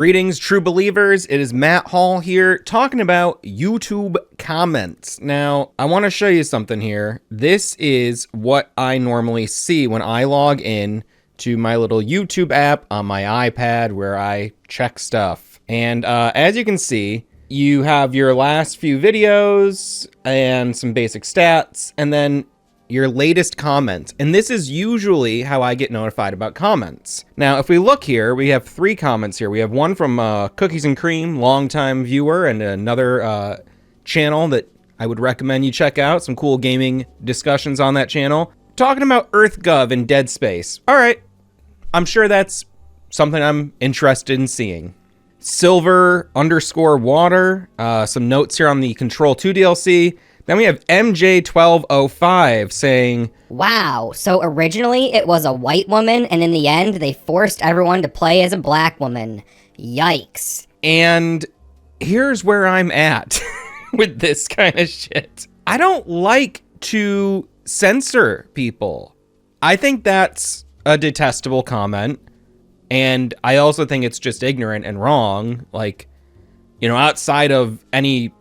Greetings, true believers. It is Matt Hall here talking about YouTube comments. Now, I want to show you something here. This is what I normally see when I log in to my little YouTube app on my iPad where I check stuff. And as you can see, you have your last few videos and some basic stats, and then your latest comment. And this is usually how I get notified about comments. Now, if we look here, we have 3 comments here. We have one from Cookies and Cream, longtime viewer, and another channel that I would recommend you check out. Some cool gaming discussions on that channel. Talking about EarthGov and Dead Space. All right, I'm sure that's something I'm interested in seeing. Silver_water, some notes here on the Control 2 DLC. Then we have MJ1205 saying, "Wow, so originally it was a white woman, and in the end they forced everyone to play as a black woman. Yikes." And here's where I'm at with this kind of shit. I don't like to censor people. I think that's a detestable comment. And I also think it's just ignorant and wrong. Like, you know, outside of any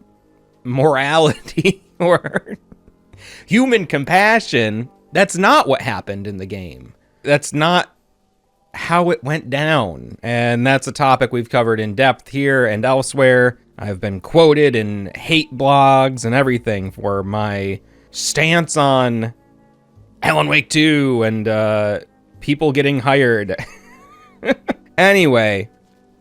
morality or human compassion, that's not what happened in the game. That's not how it went down. And that's a topic we've covered in depth here and elsewhere. I've been quoted in hate blogs and everything for my stance on Alan Wake 2 and people getting hired. Anyway,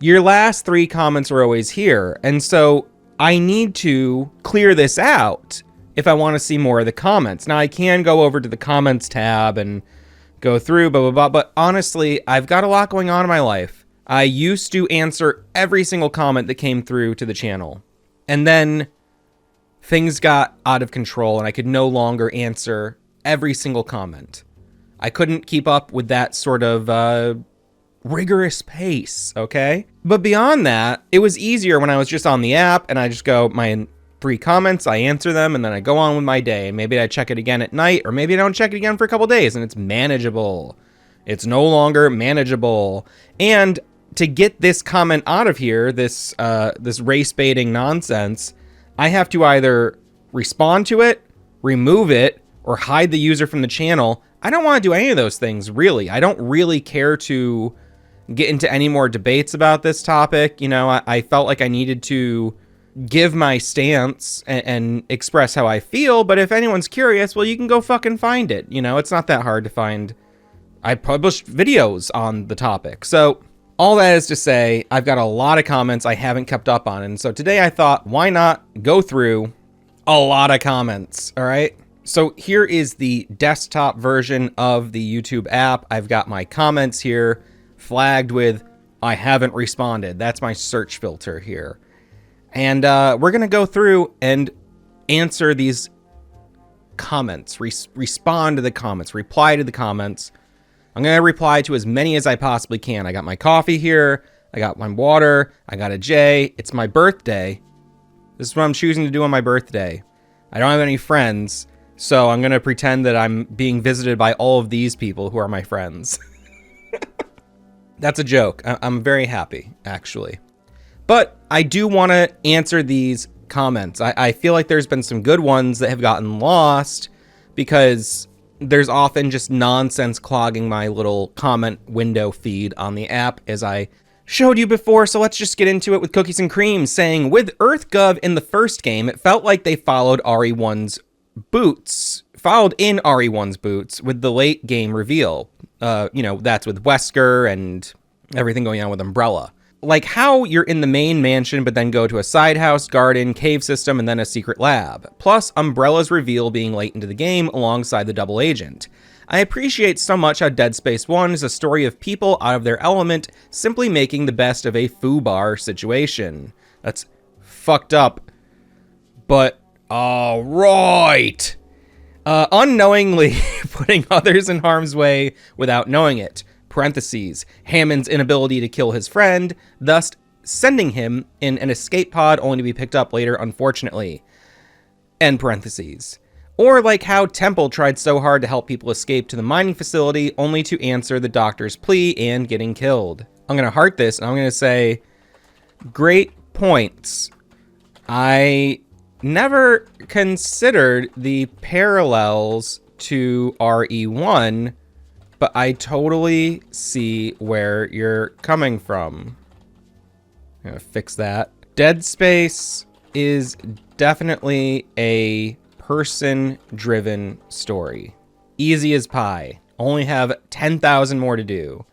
your last 3 comments are always here. And so I need to clear this out if I want to see more of the comments. Now, I can go over to the comments tab and go through, blah, blah, blah. But honestly, I've got a lot going on in my life. I used to answer every single comment that came through to the channel. And then things got out of control and I could no longer answer every single comment. I couldn't keep up with that sort of rigorous pace, okay? But beyond that, it was easier when I was just on the app and I just go, my 3 comments, I answer them, and then I go on with my day. And maybe I check it again at night, or maybe I don't check it again for a couple days, and it's manageable. It's no longer manageable. And to get this comment out of here, this race baiting nonsense, I have to either respond to it, remove it, or hide the user from the channel. I don't want to do any of those things, really. I don't really care to get into any more debates about this topic. You know, I felt like I needed to give my stance and express how I feel, but if anyone's curious, well, you can go fucking find it. You know, it's not that hard to find. I published videos on the topic. So all that is to say, I've got a lot of comments I haven't kept up on. And so today I thought, why not go through a lot of comments, all right? So here is the desktop version of the YouTube app. I've got my comments here flagged with I haven't responded. That's my search filter here. And we're going to go through and answer these comments, respond to the comments, reply to the comments. I'm going to reply to as many as I possibly can. I got my coffee here. I got my water. I got a J. It's my birthday. This is what I'm choosing to do on my birthday. I don't have any friends, so I'm going to pretend that I'm being visited by all of these people who are my friends. That's a joke. I'm very happy, actually. But I do want to answer these comments. I feel like there's been some good ones that have gotten lost because there's often just nonsense clogging my little comment window feed on the app, as I showed you before. So let's just get into it with Cookies and Cream saying, with EarthGov in the first game, it felt like they followed RE1's boots, followed in RE1's boots with the late game reveal. You know, that's with Wesker and everything going on with Umbrella. Like how you're in the main mansion, but then go to a side house, garden, cave system, and then a secret lab. Plus, Umbrella's reveal being late into the game alongside the double agent. I appreciate so much how Dead Space 1 is a story of people out of their element, simply making the best of a foobar situation. That's fucked up, but alright. Unknowingly putting others in harm's way without knowing it. Parentheses, Hammond's inability to kill his friend, thus sending him in an escape pod only to be picked up later, unfortunately. End parentheses. Or like how Temple tried so hard to help people escape to the mining facility only to answer the doctor's plea and getting killed. I'm going to heart this and I'm going to say, Great points. I never considered the parallels to RE1, but I totally see where you're coming from. I'm gonna fix that. Dead Space is definitely a person-driven story. Easy as pie. Only have 10,000 more to do.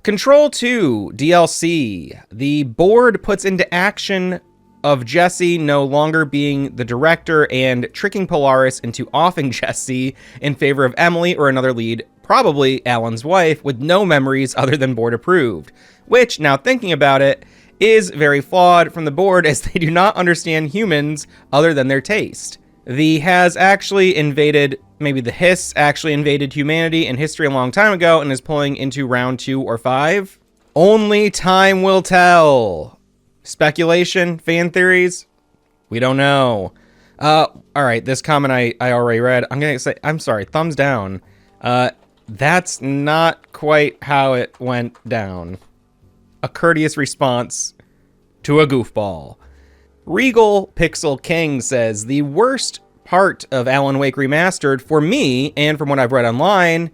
Control 2 DLC. The board puts into action of Jesse no longer being the director and tricking Polaris into offing Jesse in favor of Emily or another lead, probably Alan's wife, with no memories other than board approved. Which, now thinking about it, is very flawed from the board as they do not understand humans other than their taste. The Hiss actually invaded humanity and history a long time ago and is pulling into round 2 or 5. Only time will tell. Speculation, fan theories, we don't know. All right, this comment I already read. I'm gonna say, I'm sorry, thumbs down. That's not quite how it went down. A courteous response to a goofball. Regal Pixel King says, the worst part of Alan Wake Remastered for me, and from what I've read online,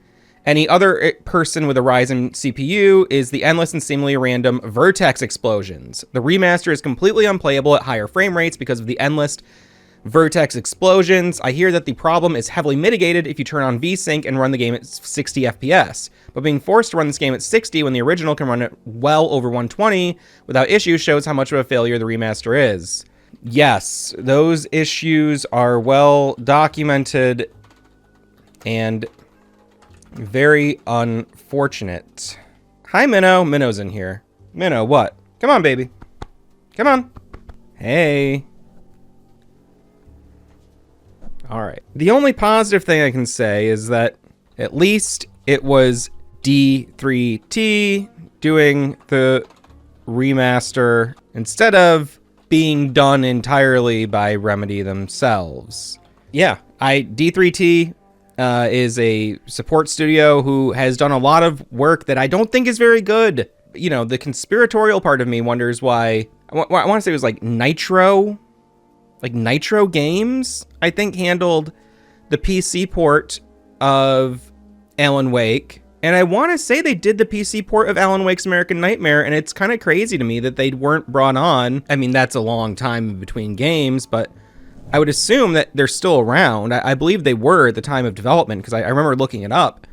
any other person with a Ryzen CPU, is the endless and seemingly random vertex explosions. The remaster is completely unplayable at higher frame rates because of the endless vertex explosions. I hear that the problem is heavily mitigated if you turn on VSync and run the game at 60 FPS. But being forced to run this game at 60 when the original can run at well over 120 without issues shows how much of a failure the remaster is. Yes, those issues are well documented and very unfortunate. Hi, Minnow. Minnow's in here. Minnow, what? Come on, baby. Come on. Hey. All right. The only positive thing I can say is that at least it was D3T doing the remaster instead of being done entirely by Remedy themselves. Yeah, D3T is a support studio who has done a lot of work that I don't think is very good. You know, the conspiratorial part of me wonders why. I want to say it was like Nitro Games, I think, handled the PC port of Alan Wake. And I want to say they did the PC port of Alan Wake's American Nightmare, and it's kind of crazy to me that they weren't brought on. I mean, that's a long time between games, but I would assume that they're still around. I believe they were at the time of development, because I remember looking it up.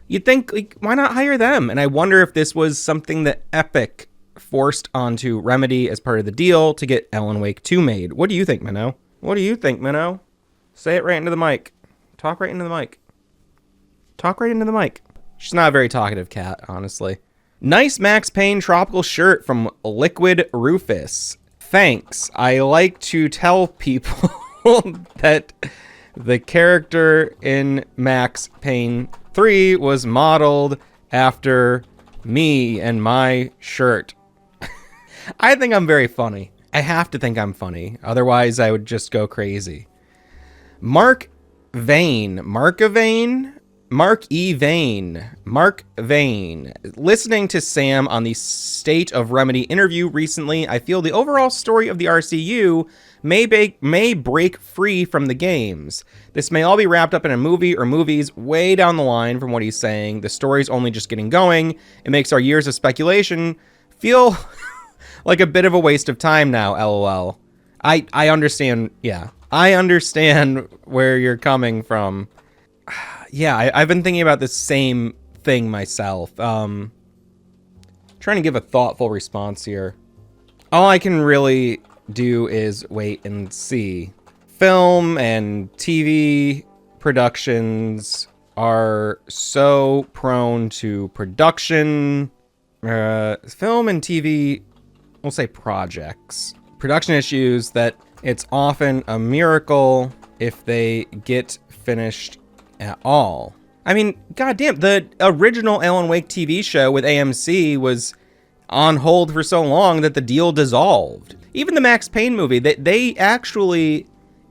You'd think, like, why not hire them? And I wonder if this was something that Epic forced onto Remedy as part of the deal to get Alan Wake 2 made. What do you think, Minnow? What do you think, Minnow? Say it right into the mic. Talk right into the mic. Talk right into the mic. She's not a very talkative cat, honestly. Nice Max Payne tropical shirt from Liquid Rufus. Thanks. I like to tell people that the character in Max Payne 3 was modeled after me and my shirt. I think I'm very funny. I have to think I'm funny. Otherwise, I would just go crazy. Mark E. Vane. Listening to Sam on the State of Remedy interview recently, I feel the overall story of the RCU may break free from the games. This may all be wrapped up in a movie or movies way down the line from what he's saying. The story's only just getting going. It makes our years of speculation feel like a bit of a waste of time now, LOL. I understand, yeah. I understand where you're coming from. Yeah, I've been thinking about this same thing myself. Trying to give a thoughtful response here. All I can really do is wait and see. Film and TV productions are so prone to production. Film and TV, we'll say projects. Production issues that it's often a miracle if they get finished at all. I mean, goddamn, the original Alan Wake TV show with AMC was on hold for so long that the deal dissolved. Even the Max Payne movie, they actually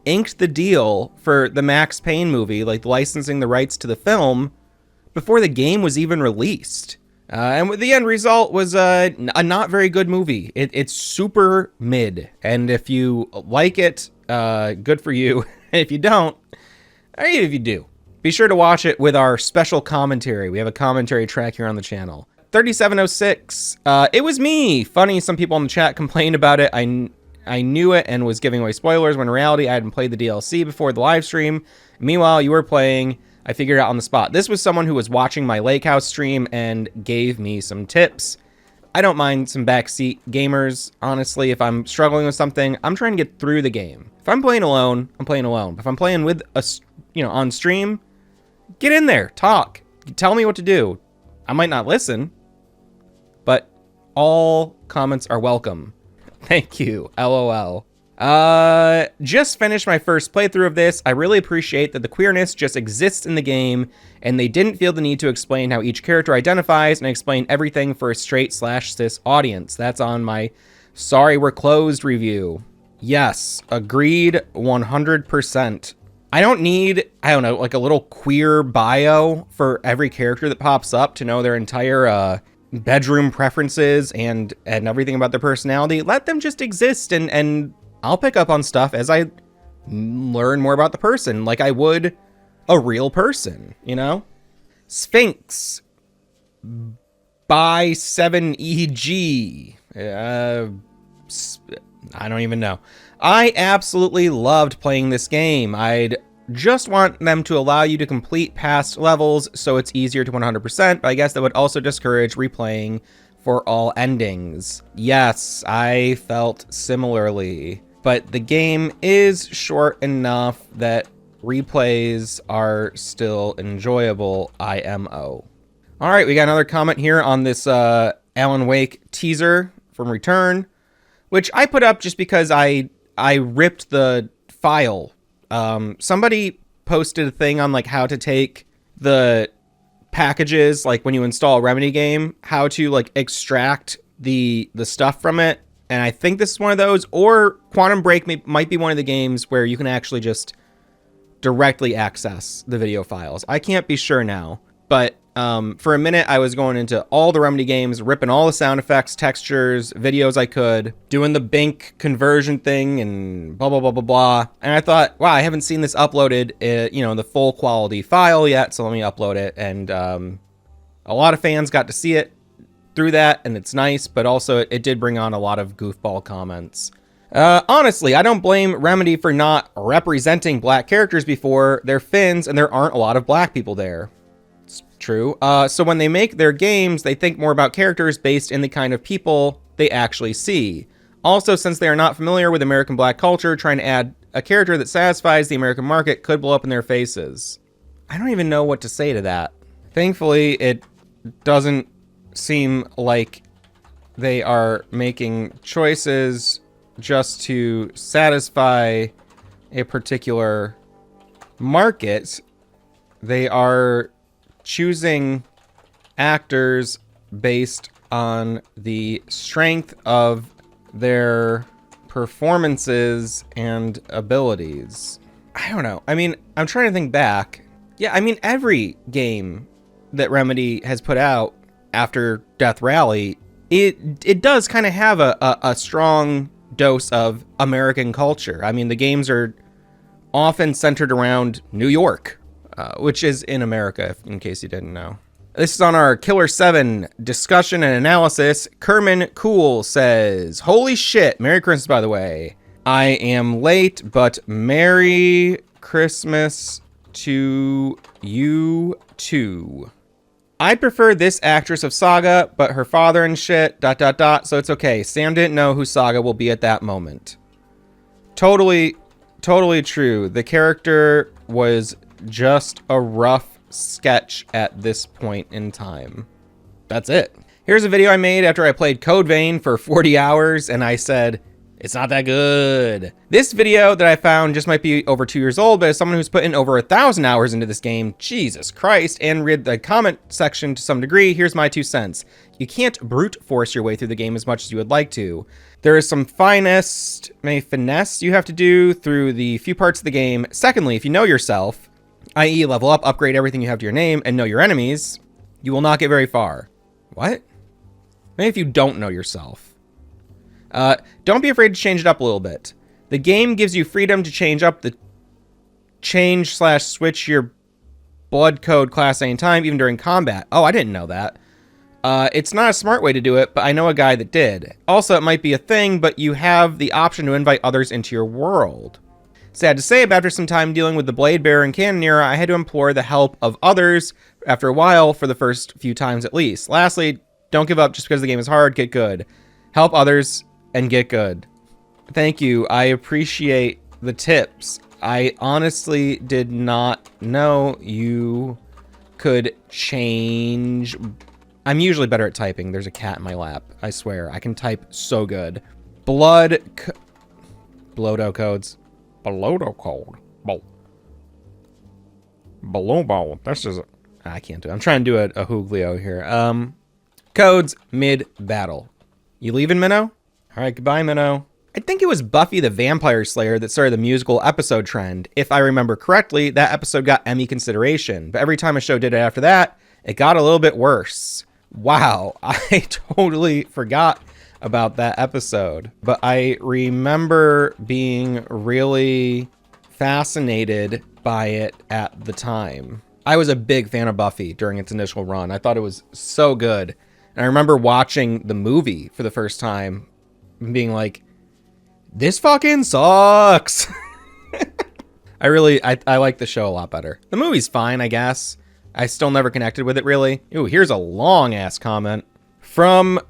inked the deal for the Max Payne movie, like licensing the rights to the film, before the game was even released. And the end result was a not very good movie. It's super mid. And if you like it, good for you. And if you don't, or even if you do, be sure to watch it with our special commentary. We have a commentary track here on the channel. 3706, it was me. Funny, some people in the chat complained about it. I knew it and was giving away spoilers when in reality I hadn't played the DLC before the live stream. Meanwhile, you were playing. I figured it out on the spot. This was someone who was watching my Lake House stream and gave me some tips. I don't mind some backseat gamers, honestly. If I'm struggling with something, I'm trying to get through the game. If I'm playing alone, I'm playing alone. But if I'm playing with on stream, get in there, talk, tell me what to do. I might not listen, but all comments are welcome. Thank you, LOL. Just finished my first playthrough of this. I really appreciate that the queerness just exists in the game, and they didn't feel the need to explain how each character identifies and explain everything for a straight/cis audience. That's on my Sorry We're Closed review. Yes, agreed 100%. I don't need, like a little queer bio for every character that pops up to know their entire, bedroom preferences and everything about their personality. Let them just exist, and I'll pick up on stuff as I learn more about the person, like I would a real person, you know? Sphinx by 7EG. I don't even know. I absolutely loved playing this game. I'd just want them to allow you to complete past levels so it's easier to 100%, but I guess that would also discourage replaying for all endings. Yes, I felt similarly. But the game is short enough that replays are still enjoyable, IMO. All right, we got another comment here on this Alan Wake teaser from Return, which I put up just because I ripped the file. Somebody posted a thing on like how to take the packages, like when you install a Remedy game, how to like extract the stuff from it. And I think this is one of those, or Quantum Break might be one of the games where you can actually just directly access the video files. I can't be sure now, but for a minute I was going into all the Remedy games, ripping all the sound effects, textures, videos I could, doing the Bink conversion thing and blah, blah, blah, blah, blah. And I thought, wow, I haven't seen this uploaded, in the full quality file yet, so let me upload it. And a lot of fans got to see it through that, and it's nice, but also it did bring on a lot of goofball comments. Honestly, I don't blame Remedy for not representing black characters before. They're Finns, and there aren't a lot of black people there. It's true. So when they make their games, they think more about characters based in the kind of people they actually see. Also, since they are not familiar with American black culture, trying to add a character that satisfies the American market could blow up in their faces. I don't even know what to say to that. Thankfully, it doesn't seem like they are making choices just to satisfy a particular market. They are choosing actors based on the strength of their performances and abilities. I don't know. I mean, I'm trying to think back. Yeah, I mean, every game that Remedy has put out after Death Rally, it does kind of have a strong dose of American culture. I mean, the games are often centered around New York, which is in America, in case you didn't know. This is on our Killer 7 discussion and analysis. Kerman Cool says, holy shit, Merry Christmas, by the way. I am late, but Merry Christmas to you too. I prefer this actress of Saga, but her father and shit, ... so it's okay. Sam didn't know who Saga will be at that moment. Totally true. The character was just a rough sketch at this point in time. That's it. Here's a video I made after I played Code Vein for 40 hours, and I said, it's not that good. This video that I found just might be over 2 years old, but as someone who's put in over 1,000 hours into this game, Jesus Christ, and read the comment section to some degree, here's my 2 cents. You can't brute force your way through the game as much as you would like to. There is some finesse you have to do through the few parts of the game. Secondly, if you know yourself, i.e. level up, upgrade everything you have to your name, and know your enemies, you will not get very far. What? Maybe if you don't know yourself. Don't be afraid to change it up a little bit. The game gives you freedom to change up the change/switch your blood code class anytime, even during combat. Oh, I didn't know that. It's not a smart way to do it, but I know a guy that did. Also, it might be a thing, but you have the option to invite others into your world. Sad to say, but after some time dealing with the Blade Bearer and Cannoneer, I had to implore the help of others after a while for the first few times at least. Lastly, don't give up just because the game is hard, get good. Help others and get good. Thank you, I appreciate the tips. I honestly did not know you could change. I'm usually better at typing. There's a cat in my lap. I swear. I can type so good. Blodo codes. Blodo code. Blobo. That's just... I can't do it. I'm trying to do a Huglio here. Codes mid-battle. You leaving, Minnow? All right, goodbye, Minnow. I think it was Buffy the Vampire Slayer that started the musical episode trend. If I remember correctly, that episode got Emmy consideration. But every time a show did it after that, it got a little bit worse. Wow, I totally forgot about that episode. But I remember being really fascinated by it at the time. I was a big fan of Buffy during its initial run. I thought it was so good. And I remember watching the movie for the first time and being like, this fucking sucks. I like the show a lot better. The movie's fine, I guess. I still never connected with it, really. Ooh, here's a long-ass comment from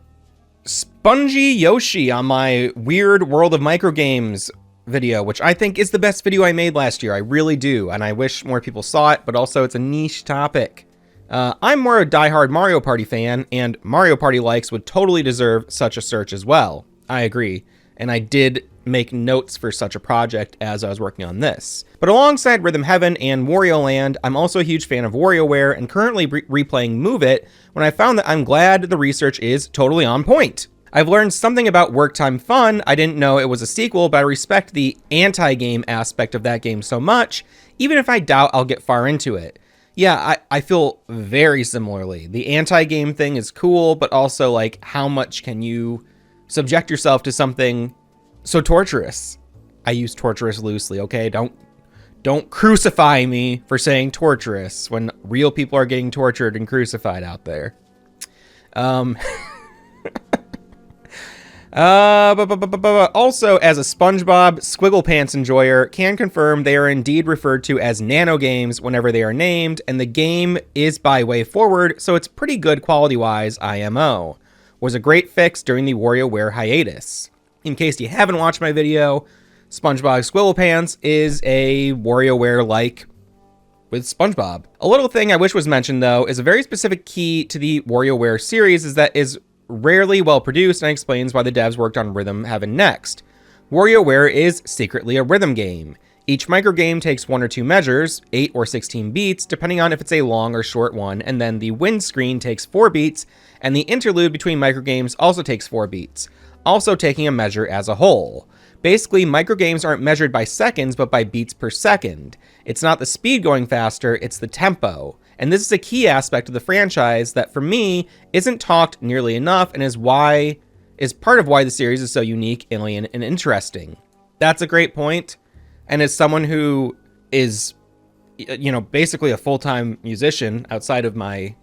Spongy Yoshi on my Weird World of Microgames video, which I think is the best video I made last year. I really do, and I wish more people saw it, but also it's a niche topic. I'm more a diehard Mario Party fan, and Mario Party likes would totally deserve such a search as well. I agree, and I did make notes for such a project as I was working on this. But alongside Rhythm Heaven and Wario Land, I'm also a huge fan of WarioWare and currently replaying Move It when I found that I'm glad the research is totally on point. I've learned something about Work Time Fun. I didn't know it was a sequel, but I respect the anti-game aspect of that game so much, even if I doubt I'll get far into it. Yeah, I feel very similarly. The anti-game thing is cool, but also, like, how much can you subject yourself to something so torturous? I use torturous loosely, okay? Don't crucify me for saying torturous when real people are getting tortured and crucified out there. Also, as a SpongeBob Squigglepants enjoyer, can confirm they are indeed referred to as nano games whenever they are named, and the game is by WayForward, so it's pretty good quality-wise IMO. Was a great fix during the WarioWare hiatus. In case you haven't watched my video, SpongeBob Squigglepants is a WarioWare-like with SpongeBob. A little thing I wish was mentioned, though, is a very specific key to the WarioWare series is that is rarely well produced and explains why the devs worked on Rhythm Heaven next. WarioWare is secretly a rhythm game. Each microgame takes 1 or 2 measures, 8 or 16 beats, depending on if it's a long or short one, and then the win screen takes 4 beats, and the interlude between microgames also takes 4 beats, also taking a measure as a whole. Basically, microgames aren't measured by seconds, but by beats per second. It's not the speed going faster, it's the tempo. And this is a key aspect of the franchise that, for me, isn't talked nearly enough and is part of why the series is so unique, alien, and interesting. That's a great point. And as someone who is, basically a full-time musician outside of my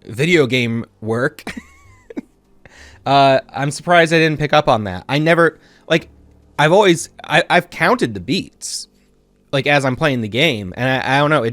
video game work, I'm surprised I didn't pick up on that. I've counted the beats, as I'm playing the game, and I don't know, I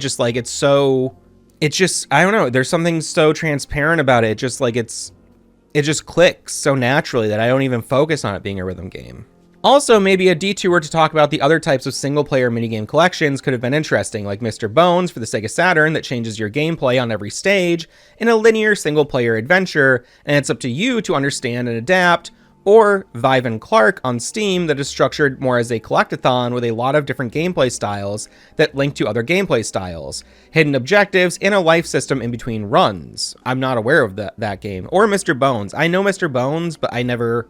don't know, there's something so transparent about it. It just clicks so naturally that I don't even focus on it being a rhythm game. Also, maybe a detour to talk about the other types of single-player minigame collections could have been interesting, like Mr. Bones for the Sega Saturn that changes your gameplay on every stage in a linear single-player adventure, and it's up to you to understand and adapt, or Vive and Clark on Steam that is structured more as a collectathon with a lot of different gameplay styles that link to other gameplay styles, hidden objectives, and a life system in between runs. I'm not aware of that game. Or Mr. Bones. I know Mr. Bones, but I never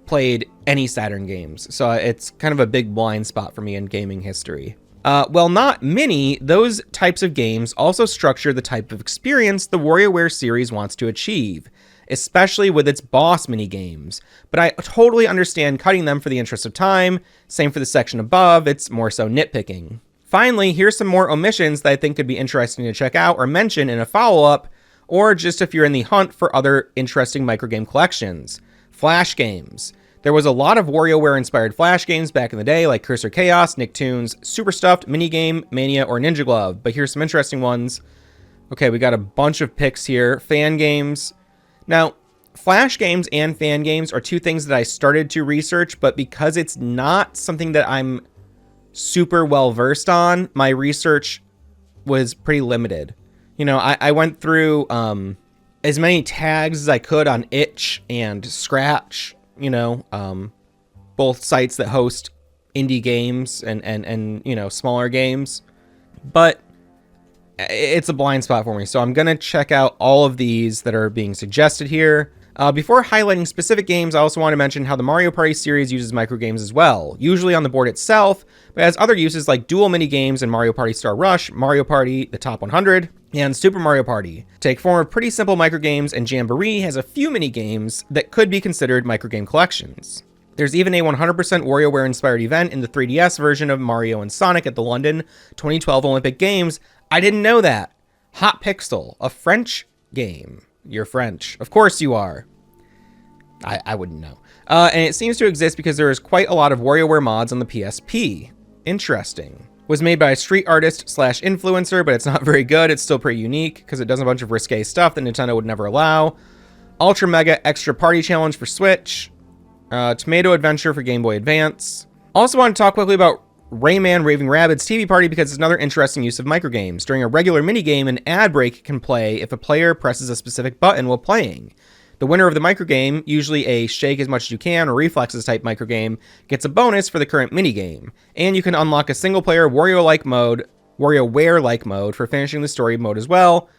played any Saturn games, so it's kind of a big blind spot for me in gaming history. Well, not many. Those types of games also structure the type of experience the WarioWare series wants to achieve, especially with its boss minigames. But I totally understand cutting them for the interest of time. Same for the section above, it's more so nitpicking. Finally, here's some more omissions that I think could be interesting to check out or mention in a follow-up, or just if you're in the hunt for other interesting microgame collections. Flash games. There was a lot of WarioWare-inspired Flash games back in the day, like Cursor Chaos, Nicktoons, Super Stuffed, Minigame, Mania, or Ninja Glove, but here's some interesting ones. Okay, we got a bunch of picks here. Fan games. Now, Flash games and fan games are two things that I started to research, but because it's not something that I'm super well-versed on, my research was pretty limited. You know, I went through as many tags as I could on Itch and Scratch, you know, both sites that host indie games and you know, smaller games. But it's a blind spot for me, so I'm going to check out all of these that are being suggested here. Before highlighting specific games, I also want to mention how the Mario Party series uses microgames as well, usually on the board itself, but has other uses like dual mini-games in Mario Party Star Rush, Mario Party The Top 100, and Super Mario Party. Take form of pretty simple microgames, and Jamboree has a few mini-games that could be considered microgame collections. There's even a 100% WarioWare-inspired event in the 3DS version of Mario and Sonic at the London 2012 Olympic Games. I didn't know that. Hot Pixel, a French game. You're French. Of course you are. I wouldn't know. And it seems to exist because there is quite a lot of WarioWare mods on the PSP. Interesting. Was made by a street artist / influencer, but it's not very good. It's still pretty unique because it does a bunch of risque stuff that Nintendo would never allow. Ultra Mega Extra Party Challenge for Switch. Tomato Adventure for Game Boy Advance. Also want to talk quickly about Rayman Raving Rabbids TV Party because it's another interesting use of microgames. During a regular minigame, an ad break can play if a player presses a specific button while playing. The winner of the microgame, usually a shake as much as you can or reflexes type microgame, gets a bonus for the current minigame. And you can unlock a single player WarioWare-like mode for finishing the story mode as well.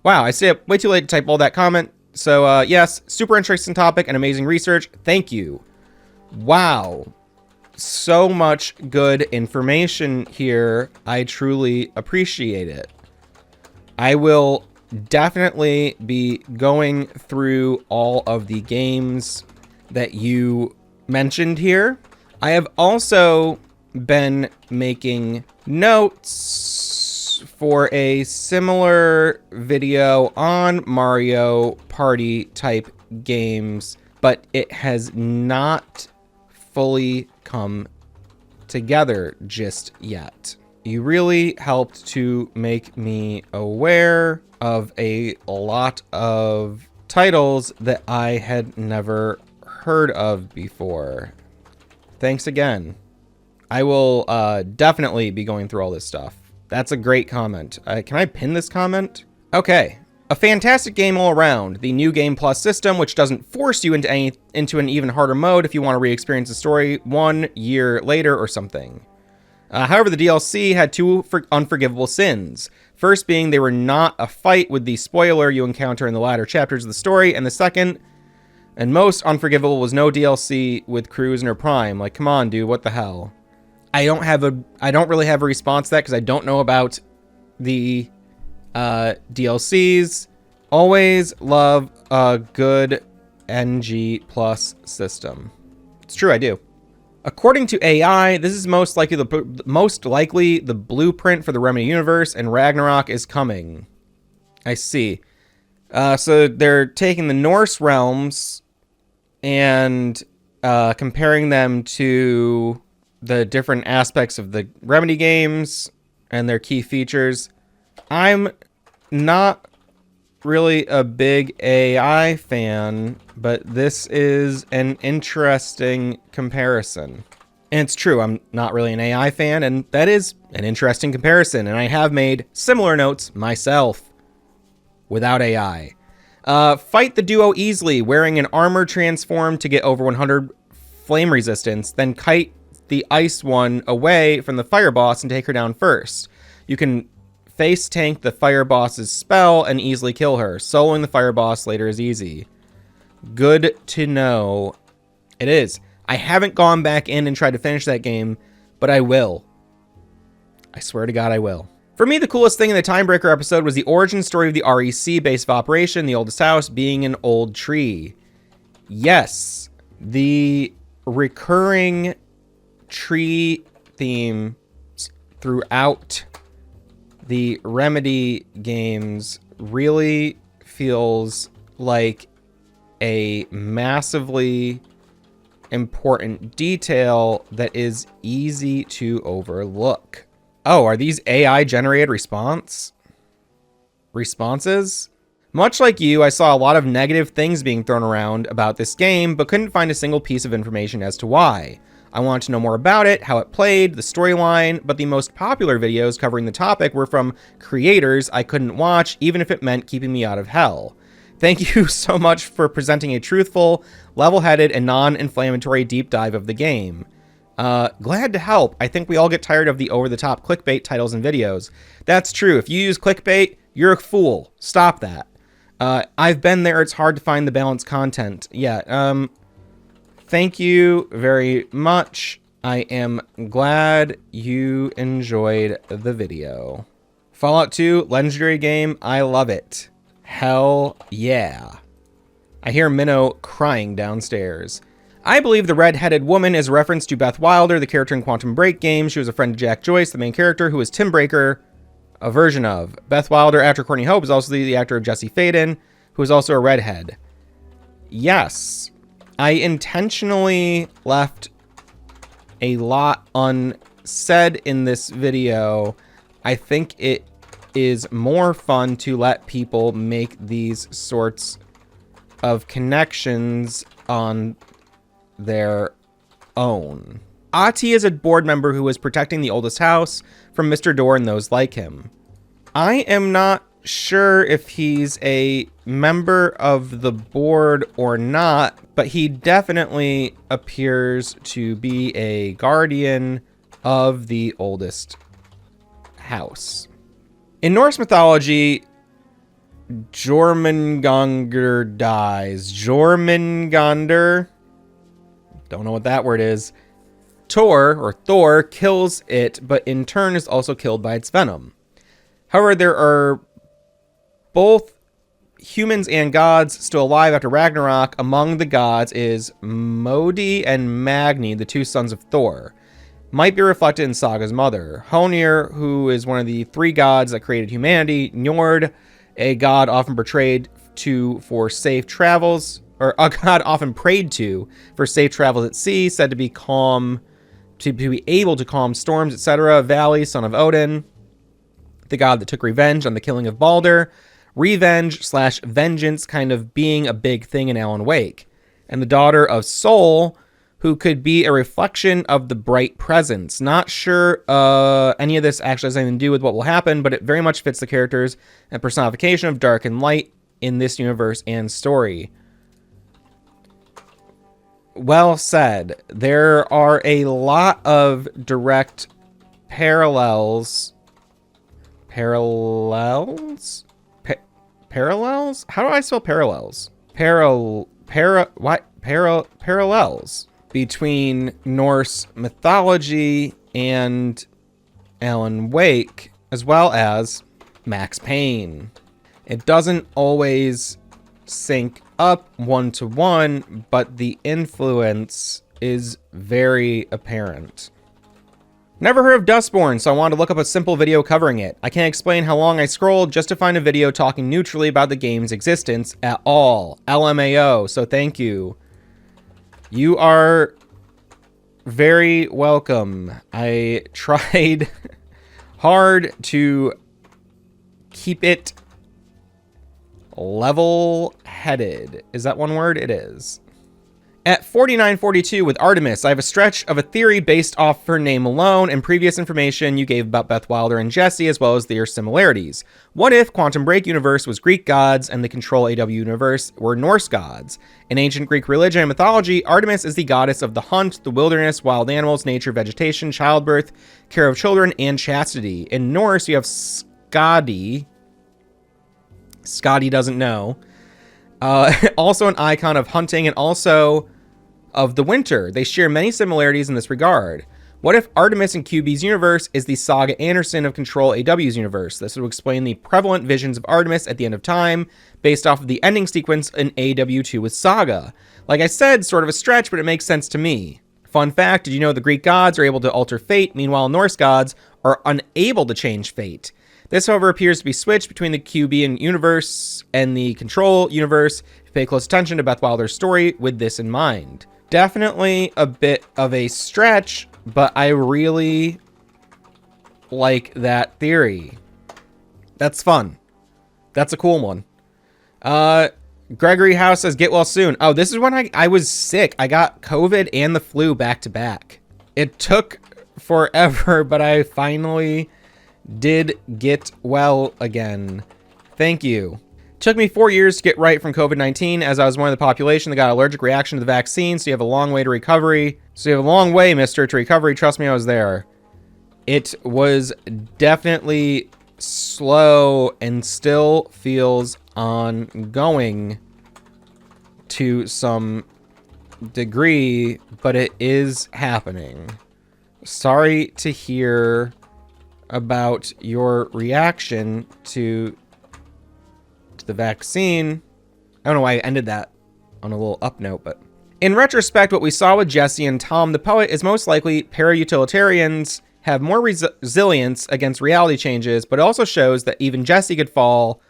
Wow, I stayed up way too late to type all that comment. So yes, super interesting topic and amazing research. Thank you. Wow. So much good information here. I truly appreciate it. I will definitely be going through all of the games that you mentioned here. I have also been making notes for a similar video on Mario Party type games, but it has not fully come together just yet. You really helped to make me aware of a lot of titles that I had never heard of before. Thanks again. I will definitely be going through all this stuff. That's a great comment. Can I pin this comment? Okay. A fantastic game all around. The new Game Plus system, which doesn't force you into an even harder mode if you want to re-experience the story 1 year later or something. However, the DLC had two unforgivable sins. First being they were not a fight with the spoiler you encounter in the latter chapters of the story, and the second, and most unforgivable, was no DLC with Cruz and her Prime. Like, come on, dude, what the hell? I don't really have a response to that because I don't know about the DLCs. Always love a good NG Plus system. It's true, I do. According to AI, this is most likely the blueprint for the Remedy universe, and Ragnarok is coming. I see. So they're taking the Norse realms and comparing them to the different aspects of the Remedy games and their key features. I'm not really a big AI fan, but this is an interesting comparison. And it's true, I'm not really an AI fan, and that is an interesting comparison, and I have made similar notes myself without AI. Fight the duo easily, wearing an armor transform to get over 100 flame resistance, then kite the ice one away from the fire boss and take her down first. You can face tank the fire boss's spell and easily kill her. Soloing the fire boss later is easy. Good to know. It is. I haven't gone back in and tried to finish that game, but I will. I swear to God I will. For me, the coolest thing in the Timebreaker episode was the origin story of the REC base of operation, the oldest house being an old tree. Yes, the recurring tree theme throughout the Remedy games really feels like a massively important detail that is easy to overlook. Oh, are these AI generated responses? Much like you, I saw a lot of negative things being thrown around about this game, but couldn't find a single piece of information as to why. I wanted to know more about it, how it played, the storyline, but the most popular videos covering the topic were from creators I couldn't watch, even if it meant keeping me out of hell. Thank you so much for presenting a truthful, level-headed, and non-inflammatory deep dive of the game. Glad to help. I think we all get tired of the over-the-top clickbait titles and videos. That's true. If you use clickbait, you're a fool. Stop that. I've been there. It's hard to find the balanced content. Yeah, thank you very much. I am glad you enjoyed the video. Fallout 2, legendary game. I love it. Hell yeah. I hear Minnow crying downstairs. I believe the red-headed woman is a reference to Beth Wilder, the character in Quantum Break game. She was a friend of Jack Joyce, the main character, who was Tim Breaker, a version of. Beth Wilder, actor Courtney Hope, is also the actor of Jesse Faden, who is also a redhead. Yes, I intentionally left a lot unsaid in this video. I think it is more fun to let people make these sorts of connections on their own. Ahti is a board member who is protecting the oldest house from Mr. Door and those like him. I am not sure if he's a member of the board or not, but he definitely appears to be a guardian of the oldest house. In Norse mythology, Jormungandr dies. Jormungandr? Don't know what that word is. Thor kills it, but in turn is also killed by its venom. However, there are both humans and gods still alive after Ragnarok. Among the gods is Modi and Magni, the two sons of Thor. Might be reflected in Saga's mother. Honir, who is one of the three gods that created humanity. Njord, a god often portrayed to for safe travels, or a god often prayed to for safe travels at sea, said to be calm, to be able to calm storms, etc. Vali, son of Odin, the god that took revenge on the killing of Balder. Revenge/vengeance kind of being a big thing in Alan Wake. And the daughter of Sol, who could be a reflection of the bright presence. Not sure any of this actually has anything to do with what will happen, but it very much fits the characters and personification of dark and light in this universe and story. Well said. There are a lot of direct parallels. Parallels? How do I spell parallels? Parallels between Norse mythology and Alan Wake, as well as Max Payne. It doesn't always sync up one-to-one, but the influence is very apparent. Never heard of Dustborn, so I wanted to look up a simple video covering it. I can't explain how long I scrolled just to find a video talking neutrally about the game's existence at all. LMAO, so thank you. You are very welcome. I tried hard to keep it level-headed. Is that one word? It is. At 4942 with Artemis, I have a stretch of a theory based off her name alone and previous information you gave about Beth Wilder and Jesse, as well as their similarities. What if Quantum Break universe was Greek gods and the Control AW universe were Norse gods? In ancient Greek religion and mythology, Artemis is the goddess of the hunt, the wilderness, wild animals, nature, vegetation, childbirth, care of children, and chastity. In Norse, you have Skadi. Skadi doesn't know. Also an icon of hunting and also of the winter. They share many similarities in this regard. What if Artemis in QB's universe is the Saga Anderson of Control AW's universe? This would explain the prevalent visions of Artemis at the end of time, based off of the ending sequence in AW2 with Saga. Like I said, sort of a stretch, but it makes sense to me. Fun fact, did you know the Greek gods are able to alter fate, meanwhile Norse gods are unable to change fate? This, however, appears to be switched between the QB universe and the Control universe. If you pay close attention to Beth Wilder's story with this in mind. Definitely a bit of a stretch, but I really like that theory. That's fun. That's a cool one. Gregory House says, get well soon. Oh, this is when I was sick. I got COVID and the flu back to back. It took forever, but I finally did get well again. Thank you. Took me 4 years to get right from COVID-19, as I was one of the population that got allergic reaction to the vaccine, so you have a long way to recovery. So you have a long way, mister, to recovery. Trust me, I was there. It was definitely slow and still feels ongoing to some degree, but it is happening. Sorry to hear about your reaction to the vaccine. I don't know why I ended that on a little up note, but in retrospect, what we saw with Jesse and Tom the poet is most likely para-utilitarians have more resilience against reality changes, but it also shows that even Jesse could fall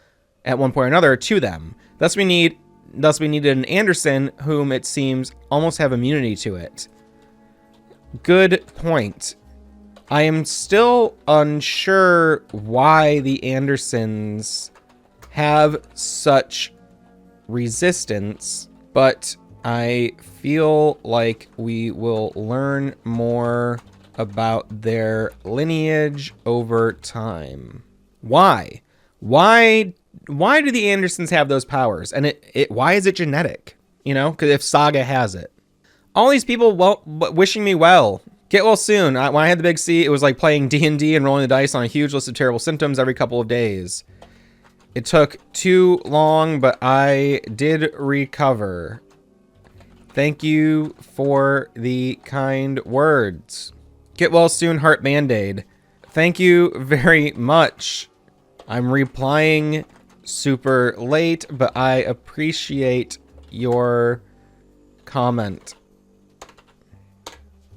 at one point or another to them. Thus we needed an Anderson whom it seems almost have immunity to it. Good point. I am still unsure why the Andersons have such resistance, but I feel like we will learn more about their lineage over time. Why? Why do the Andersons have those powers? And why is it genetic? You know, because if Saga has it. All these people wishing me well. Get well soon. When I had the big C, it was like playing D&D and rolling the dice on a huge list of terrible symptoms every couple of days. It took too long, but I did recover. Thank you for the kind words. Get well soon, Heart Band-Aid. Thank you very much. I'm replying super late, but I appreciate your comment.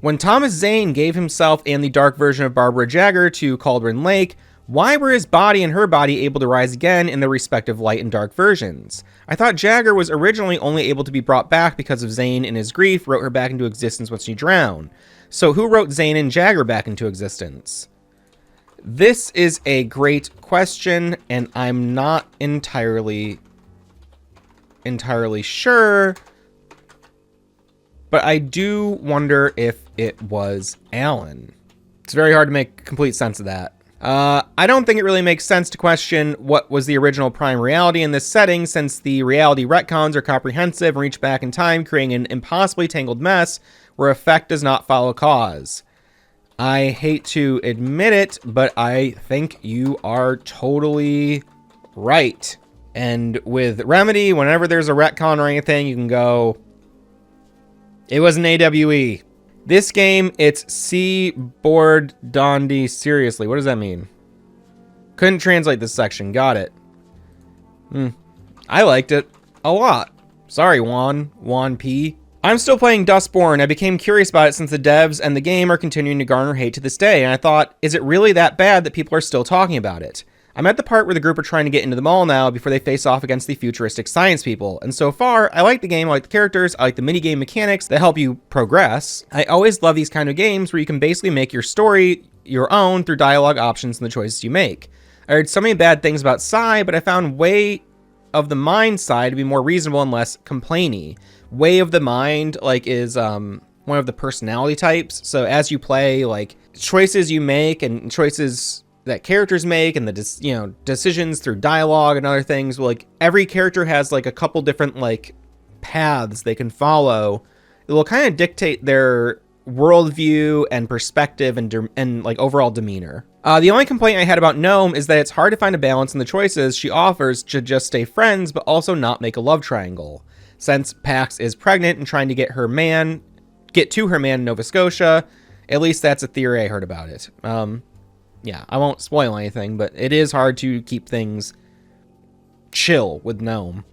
When Thomas Zane gave himself and the dark version of Barbara Jagger to Cauldron Lake, why were his body and her body able to rise again in their respective light and dark versions? I thought Jagger was originally only able to be brought back because of Zane in his grief wrote her back into existence when she drowned. So who wrote Zane and Jagger back into existence? This is a great question, and I'm not entirely sure, but I do wonder if it was Alan. It's very hard to make complete sense of that. I don't think it really makes sense to question what was the original prime reality in this setting, since the reality retcons are comprehensive and reach back in time, creating an impossibly tangled mess where effect does not follow cause. I hate to admit it, but I think you are totally right. And with Remedy, whenever there's a retcon or anything, you can go, it was an AWE. This game, it's Seaboard Dondi. Seriously, what does that mean? Couldn't translate this section. Got it. I liked it a lot. Sorry, Juan P. I'm still playing Dustborn. I became curious about it since the devs and the game are continuing to garner hate to this day, and I thought, is it really that bad that people are still talking about it? I'm at the part where the group are trying to get into the mall now before they face off against the futuristic science people, and so far, I like the game, I like the characters, I like the minigame mechanics that help you progress. I always love these kind of games where you can basically make your story your own through dialogue options and the choices you make. I heard so many bad things about Psy, but I found Way of the Mind Psy to be more reasonable and less complainy. Way of the Mind, like, is one of the personality types, so as you play, like, choices you make and choices that characters make and the decisions through dialogue and other things, like every character has like a couple different like paths they can follow. It will kind of dictate their worldview and perspective and like overall demeanor. The only complaint I had about Gnome is that it's hard to find a balance in the choices she offers to just stay friends but also not make a love triangle. Since Pax is pregnant and trying to get to her man in Nova Scotia, At least that's a theory I heard about it. Yeah, I won't spoil anything, but it is hard to keep things chill with Gnome.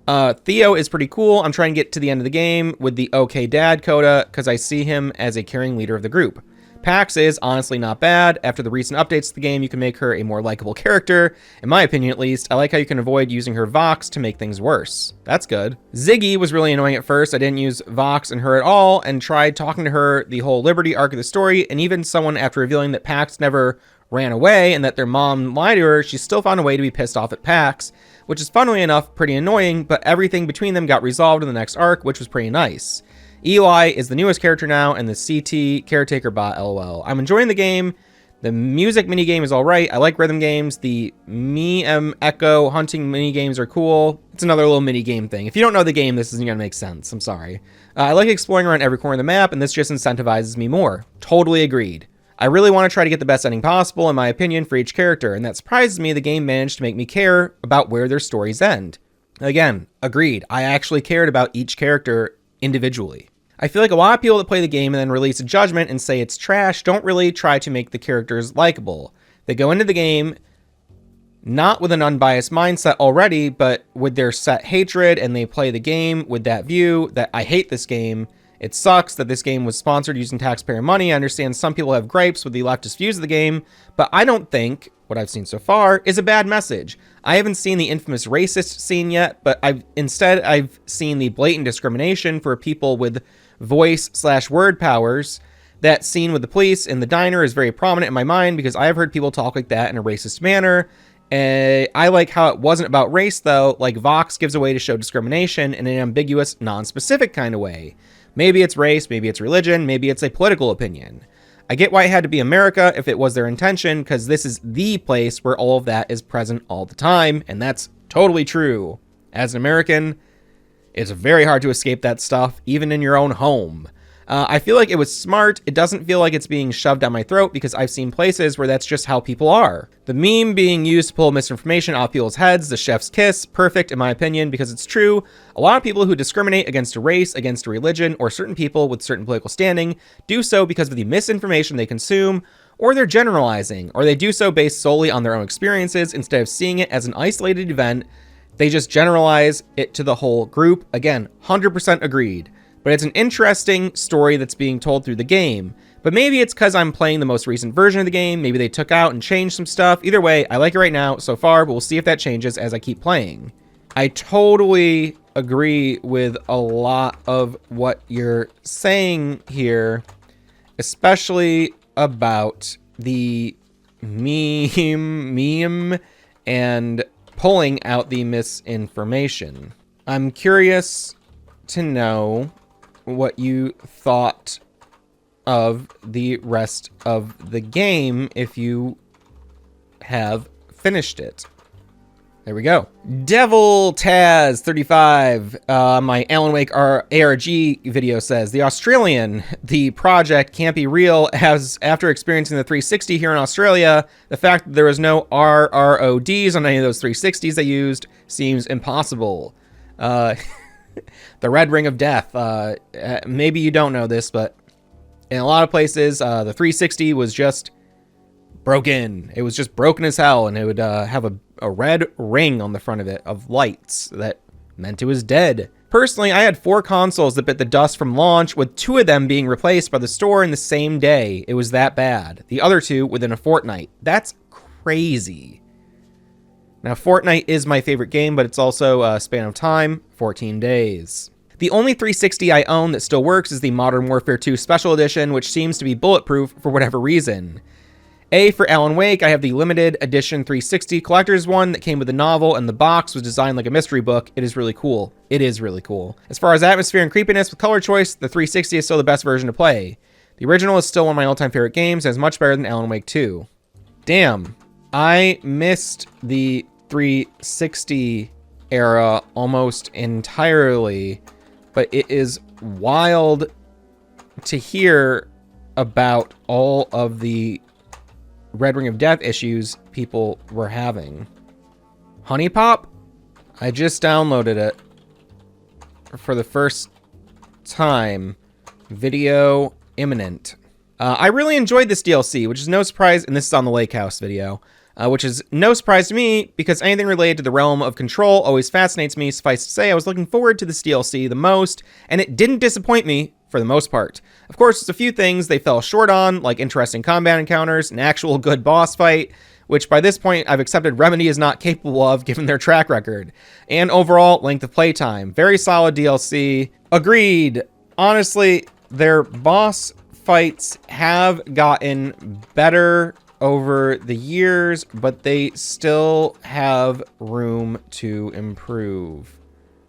Theo is pretty cool. I'm trying to get to the end of the game with the OK Dad coda because I see him as a caring leader of the group. Pax is honestly not bad. After the recent updates to the game, you can make her a more likable character. In my opinion, at least, I like how you can avoid using her Vox to make things worse. That's good. Ziggy was really annoying at first. I didn't use Vox in her at all and tried talking to her the whole Liberty arc of the story, and even someone after revealing that Pax never ran away and that their mom lied to her, she still found a way to be pissed off at Pax, which is funnily enough pretty annoying, but everything between them got resolved in the next arc, which was pretty nice. Eli is the newest character now, and the CT caretaker bot, lol. I'm enjoying the game. The music minigame is alright. I like rhythm games. The Echo hunting minigames are cool. It's another little minigame thing. If you don't know the game, this isn't going to make sense. I'm sorry. I like exploring around every corner of the map, and this just incentivizes me more. Totally agreed. I really want to try to get the best ending possible, in my opinion, for each character, and that surprises me the game managed to make me care about where their stories end. Again, agreed. I actually cared about each character individually. I feel like a lot of people that play the game and then release a judgment and say it's trash don't really try to make the characters likable. They go into the game not with an unbiased mindset already, but with their set hatred, and they play the game with that view that I hate this game. It sucks that this game was sponsored using taxpayer money. I understand some people have gripes with the leftist views of the game, but I don't think what I've seen so far is a bad message. I haven't seen the infamous racist scene yet, but I've seen the blatant discrimination for people with voice/word powers. That scene with the police in the diner is very prominent in my mind because I have heard people talk like that in a racist manner. I like how it wasn't about race, though. Like, Vox gives a way to show discrimination in an ambiguous, non-specific kind of way. Maybe it's race, maybe it's religion, maybe it's a political opinion. I get why it had to be America if it was their intention, because this is the place where all of that is present all the time, and that's totally true. As an American, it's very hard to escape that stuff, even in your own home. I feel like it was smart. It doesn't feel like it's being shoved down my throat because I've seen places where that's just how people are. The meme being used to pull misinformation off people's heads, the chef's kiss, perfect in my opinion because it's true. A lot of people who discriminate against a race, against a religion, or certain people with certain political standing do so because of the misinformation they consume, or they're generalizing, or they do so based solely on their own experiences instead of seeing it as an isolated event. They just generalize it to the whole group. Again, 100% agreed. But it's an interesting story that's being told through the game. But maybe it's because I'm playing the most recent version of the game. Maybe they took out and changed some stuff. Either way, I like it right now so far, but we'll see if that changes as I keep playing. I totally agree with a lot of what you're saying here, especially about the meme and pulling out the misinformation. I'm curious to know what you thought of the rest of the game if you have finished it. There we go. Devil Taz 35, my Alan Wake ARG video says, the Australian, the project can't be real as after experiencing the 360 here in Australia, the fact that there was no RRODs on any of those 360s they used seems impossible. The Red Ring of Death. Maybe you don't know this, but in a lot of places, the 360 was just broken. It was just broken as hell, and it would have a red ring on the front of it of lights that meant it was dead. Personally, I had 4 consoles that bit the dust from launch, with 2 of them being replaced by the store in the same day. It was that bad. The other 2 within a fortnight. That's crazy. Now, Fortnite is my favorite game, but it's also a span of time, 14 days. The only 360 I own that still works is the Modern Warfare 2 Special Edition, which seems to be bulletproof for whatever reason. For Alan Wake, I have the limited edition 360 collector's one that came with the novel, and the box was designed like a mystery book. It is really cool. It is really cool. As far as atmosphere and creepiness with color choice, the 360 is still the best version to play. The original is still one of my all-time favorite games, and is much better than Alan Wake 2. Damn. I missed the 360 era almost entirely, but it is wild to hear about all of the Red Ring of Death issues people were having. Honey Pop? I just downloaded it for the first time. Video imminent. I really enjoyed this DLC, which is no surprise, and this is on the Lake House video, which is no surprise to me because anything related to the realm of Control always fascinates me. Suffice to say, I was looking forward to this DLC the most, and it didn't disappoint me for the most part. Of course, there's a few things they fell short on, like interesting combat encounters, an actual good boss fight, which by this point I've accepted Remedy is not capable of given their track record, and overall length of playtime. Very solid DLC. Agreed. Honestly, their boss fights have gotten better over the years, but they still have room to improve.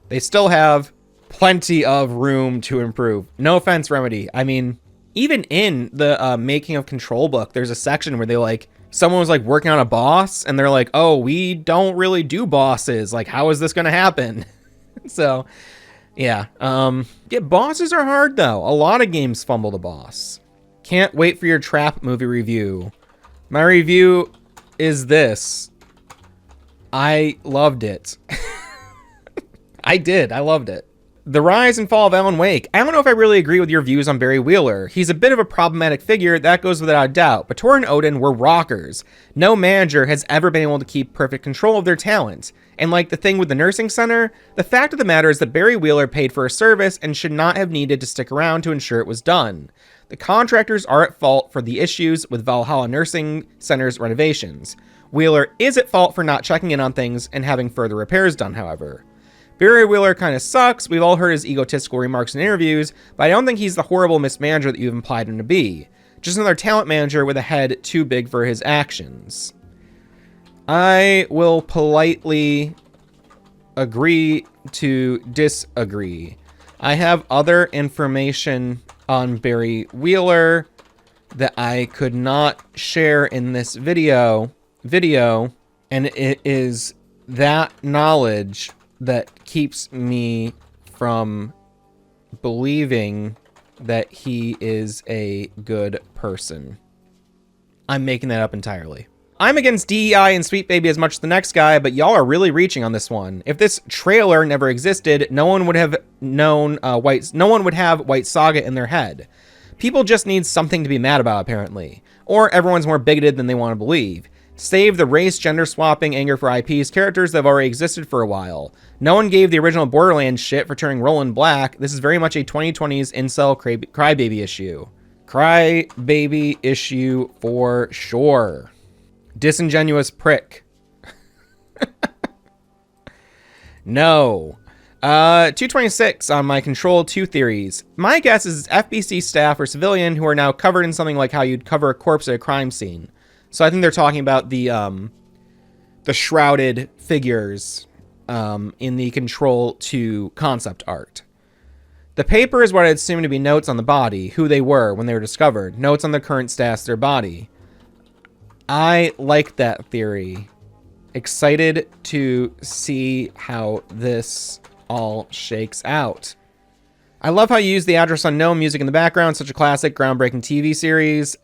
They still have plenty of room to improve. No offense, Remedy. I mean, even in the making of Control book, there's a section where they like, someone was like working on a boss and they're like, oh, we don't really do bosses. Like, how is this going to happen? So yeah. Yeah, bosses are hard though. A lot of games fumble the boss. Can't wait for your Trap movie review. My review is this. I loved it. I did. I loved it. The rise and fall of Alan Wake. I don't know if I really agree with your views on Barry Wheeler. He's a bit of a problematic figure, that goes without a doubt, but Tor and Odin were rockers. No manager has ever been able to keep perfect control of their talent. And like the thing with the nursing center, the fact of the matter is that Barry Wheeler paid for a service and should not have needed to stick around to ensure it was done. The contractors are at fault for the issues with Valhalla Nursing Center's renovations. Wheeler is at fault for not checking in on things and having further repairs done, however. Barry Wheeler kind of sucks. We've all heard his egotistical remarks in interviews, but I don't think he's the horrible mismanager that you've implied him to be. Just another talent manager with a head too big for his actions. I will politely agree to disagree. I have other information on Barry Wheeler that I could not share in this video, and it is that knowledge that keeps me from believing that he is a good person. I'm making that up entirely. I'm against DEI and Sweet Baby as much as the next guy, but y'all are really reaching on this one. If this trailer never existed, no one would have known no one would have White Saga in their head. People just need something to be mad about, apparently. Or everyone's more bigoted than they want to believe. Save the race, gender swapping, anger for IPs, characters that have already existed for a while. No one gave the original Borderlands shit for turning Roland black. This is very much a 2020s incel crybaby issue. Crybaby issue for sure. Disingenuous prick. No. 226 on my Control 2 theories. My guess is FBC staff or civilian who are now covered in something like how you'd cover a corpse at a crime scene. So I think they're talking about the shrouded figures in the Control 2 concept art. The paper is what I assume to be notes on the body, who they were when they were discovered, notes on the current status of their body. I like that theory. Excited to see how this all shakes out. I love how you use the Address Unknown music in the background, such a classic, groundbreaking TV series.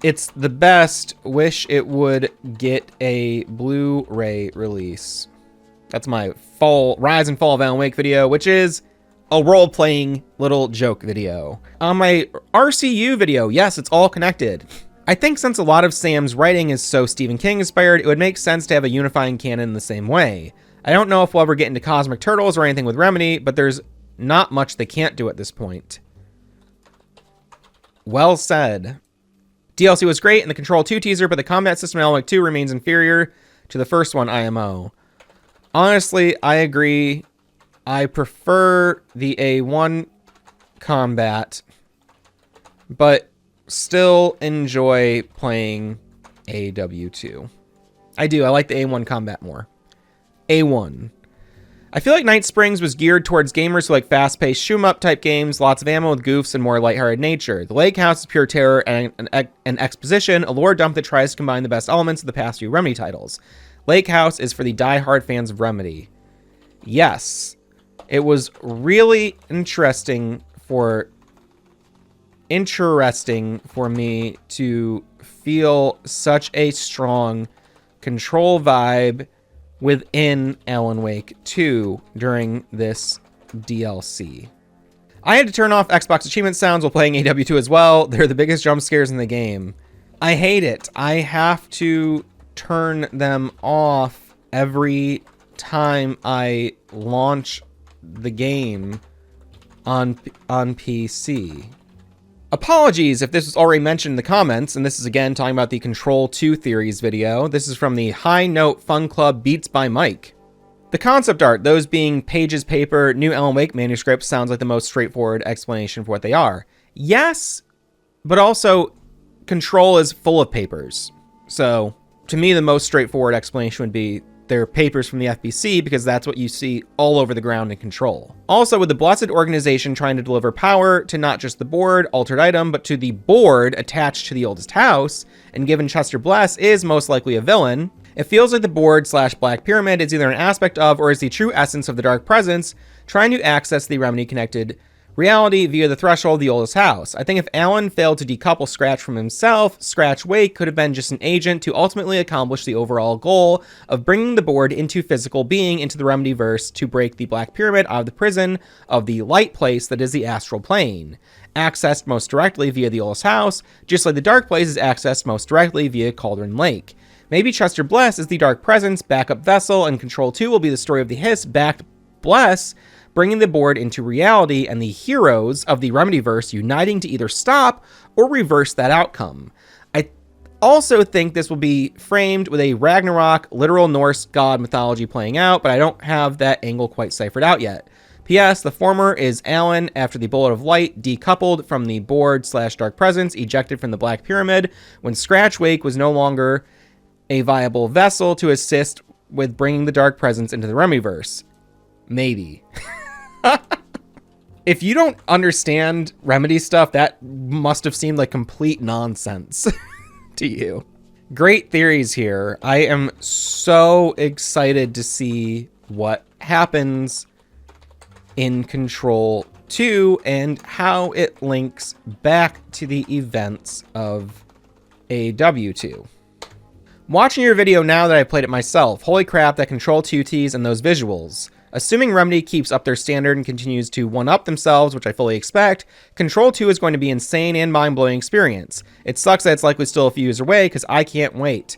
It's the best. Wish it would get a Blu-ray release. That's my Rise and Fall of Alan Wake video, which is a role-playing little joke video. On my RCU video, yes, it's all connected. I think since a lot of Sam's writing is so Stephen King inspired, it would make sense to have a unifying canon in the same way. I don't know if we'll ever get into Cosmic Turtles or anything with Remedy, but there's not much they can't do at this point. Well said. DLC was great in the Control 2 teaser, but the combat system in Alan Wake 2 remains inferior to the first one, IMO. Honestly, I agree. I prefer the A1 combat, but still enjoy playing AW2. I do. I like the A1 combat more. A1. I feel like Night Springs was geared towards gamers who like fast-paced shoot-'em-up type games, lots of ammo with goofs, and more lighthearted nature. The Lake House is pure terror and an exposition, a lore dump that tries to combine the best elements of the past few Remedy titles. Lake House is for the die-hard fans of Remedy. Yes, it was really interesting for me to feel such a strong Control vibe within Alan Wake 2 during this DLC. I had to turn off Xbox achievement sounds while playing AW2 as well. They're the biggest jump scares in the game. I hate it. I have to turn them off every time I launch the game on PC. Apologies if this was already mentioned in the comments, and this is again talking about the Control 2 Theories video. This is from the High Note Fun Club Beats by Mike. The concept art, those being pages, paper, new Alan Wake manuscripts, sounds like the most straightforward explanation for what they are. Yes, but also Control is full of papers. So, to me, the most straightforward explanation would be they're papers from the FBC because that's what you see all over the ground in Control. Also, with the Blessed Organization trying to deliver power to not just the board, altered item, but to the board attached to the oldest house, and given Chester Bless is most likely a villain, it feels like the board / Black Pyramid is either an aspect of or is the true essence of the Dark Presence trying to access the Remedy-connected reality via the threshold of the oldest house. I think if Alan failed to decouple Scratch from himself, Scratch Wake could have been just an agent to ultimately accomplish the overall goal of bringing the board into physical being into the Remedyverse to break the Black Pyramid out of the prison of the light place that is the astral plane, accessed most directly via the oldest house, just like the dark place is accessed most directly via Cauldron Lake. Maybe Chester Bless is the Dark Presence backup vessel, and Control 2 will be the story of the Hiss backed Bless, bringing the board into reality and the heroes of the Remedyverse uniting to either stop or reverse that outcome. I also think this will be framed with a Ragnarok, literal Norse god mythology playing out, but I don't have that angle quite ciphered out yet. P.S. The former is Alan after the Bullet of Light decoupled from the board / Dark Presence, ejected from the Black Pyramid, when Scratch Wake was no longer a viable vessel to assist with bringing the Dark Presence into the Remedyverse. Maybe. If you don't understand Remedy stuff, that must have seemed like complete nonsense to you. Great theories here. I am so excited to see what happens in Control 2 and how it links back to the events of AW2. Watching your video now that I played it myself, holy crap, that Control 2 tease and those visuals. Assuming Remedy keeps up their standard and continues to one-up themselves, which I fully expect, Control 2 is going to be insane and mind-blowing experience. It sucks that it's likely still a few years away, because I can't wait.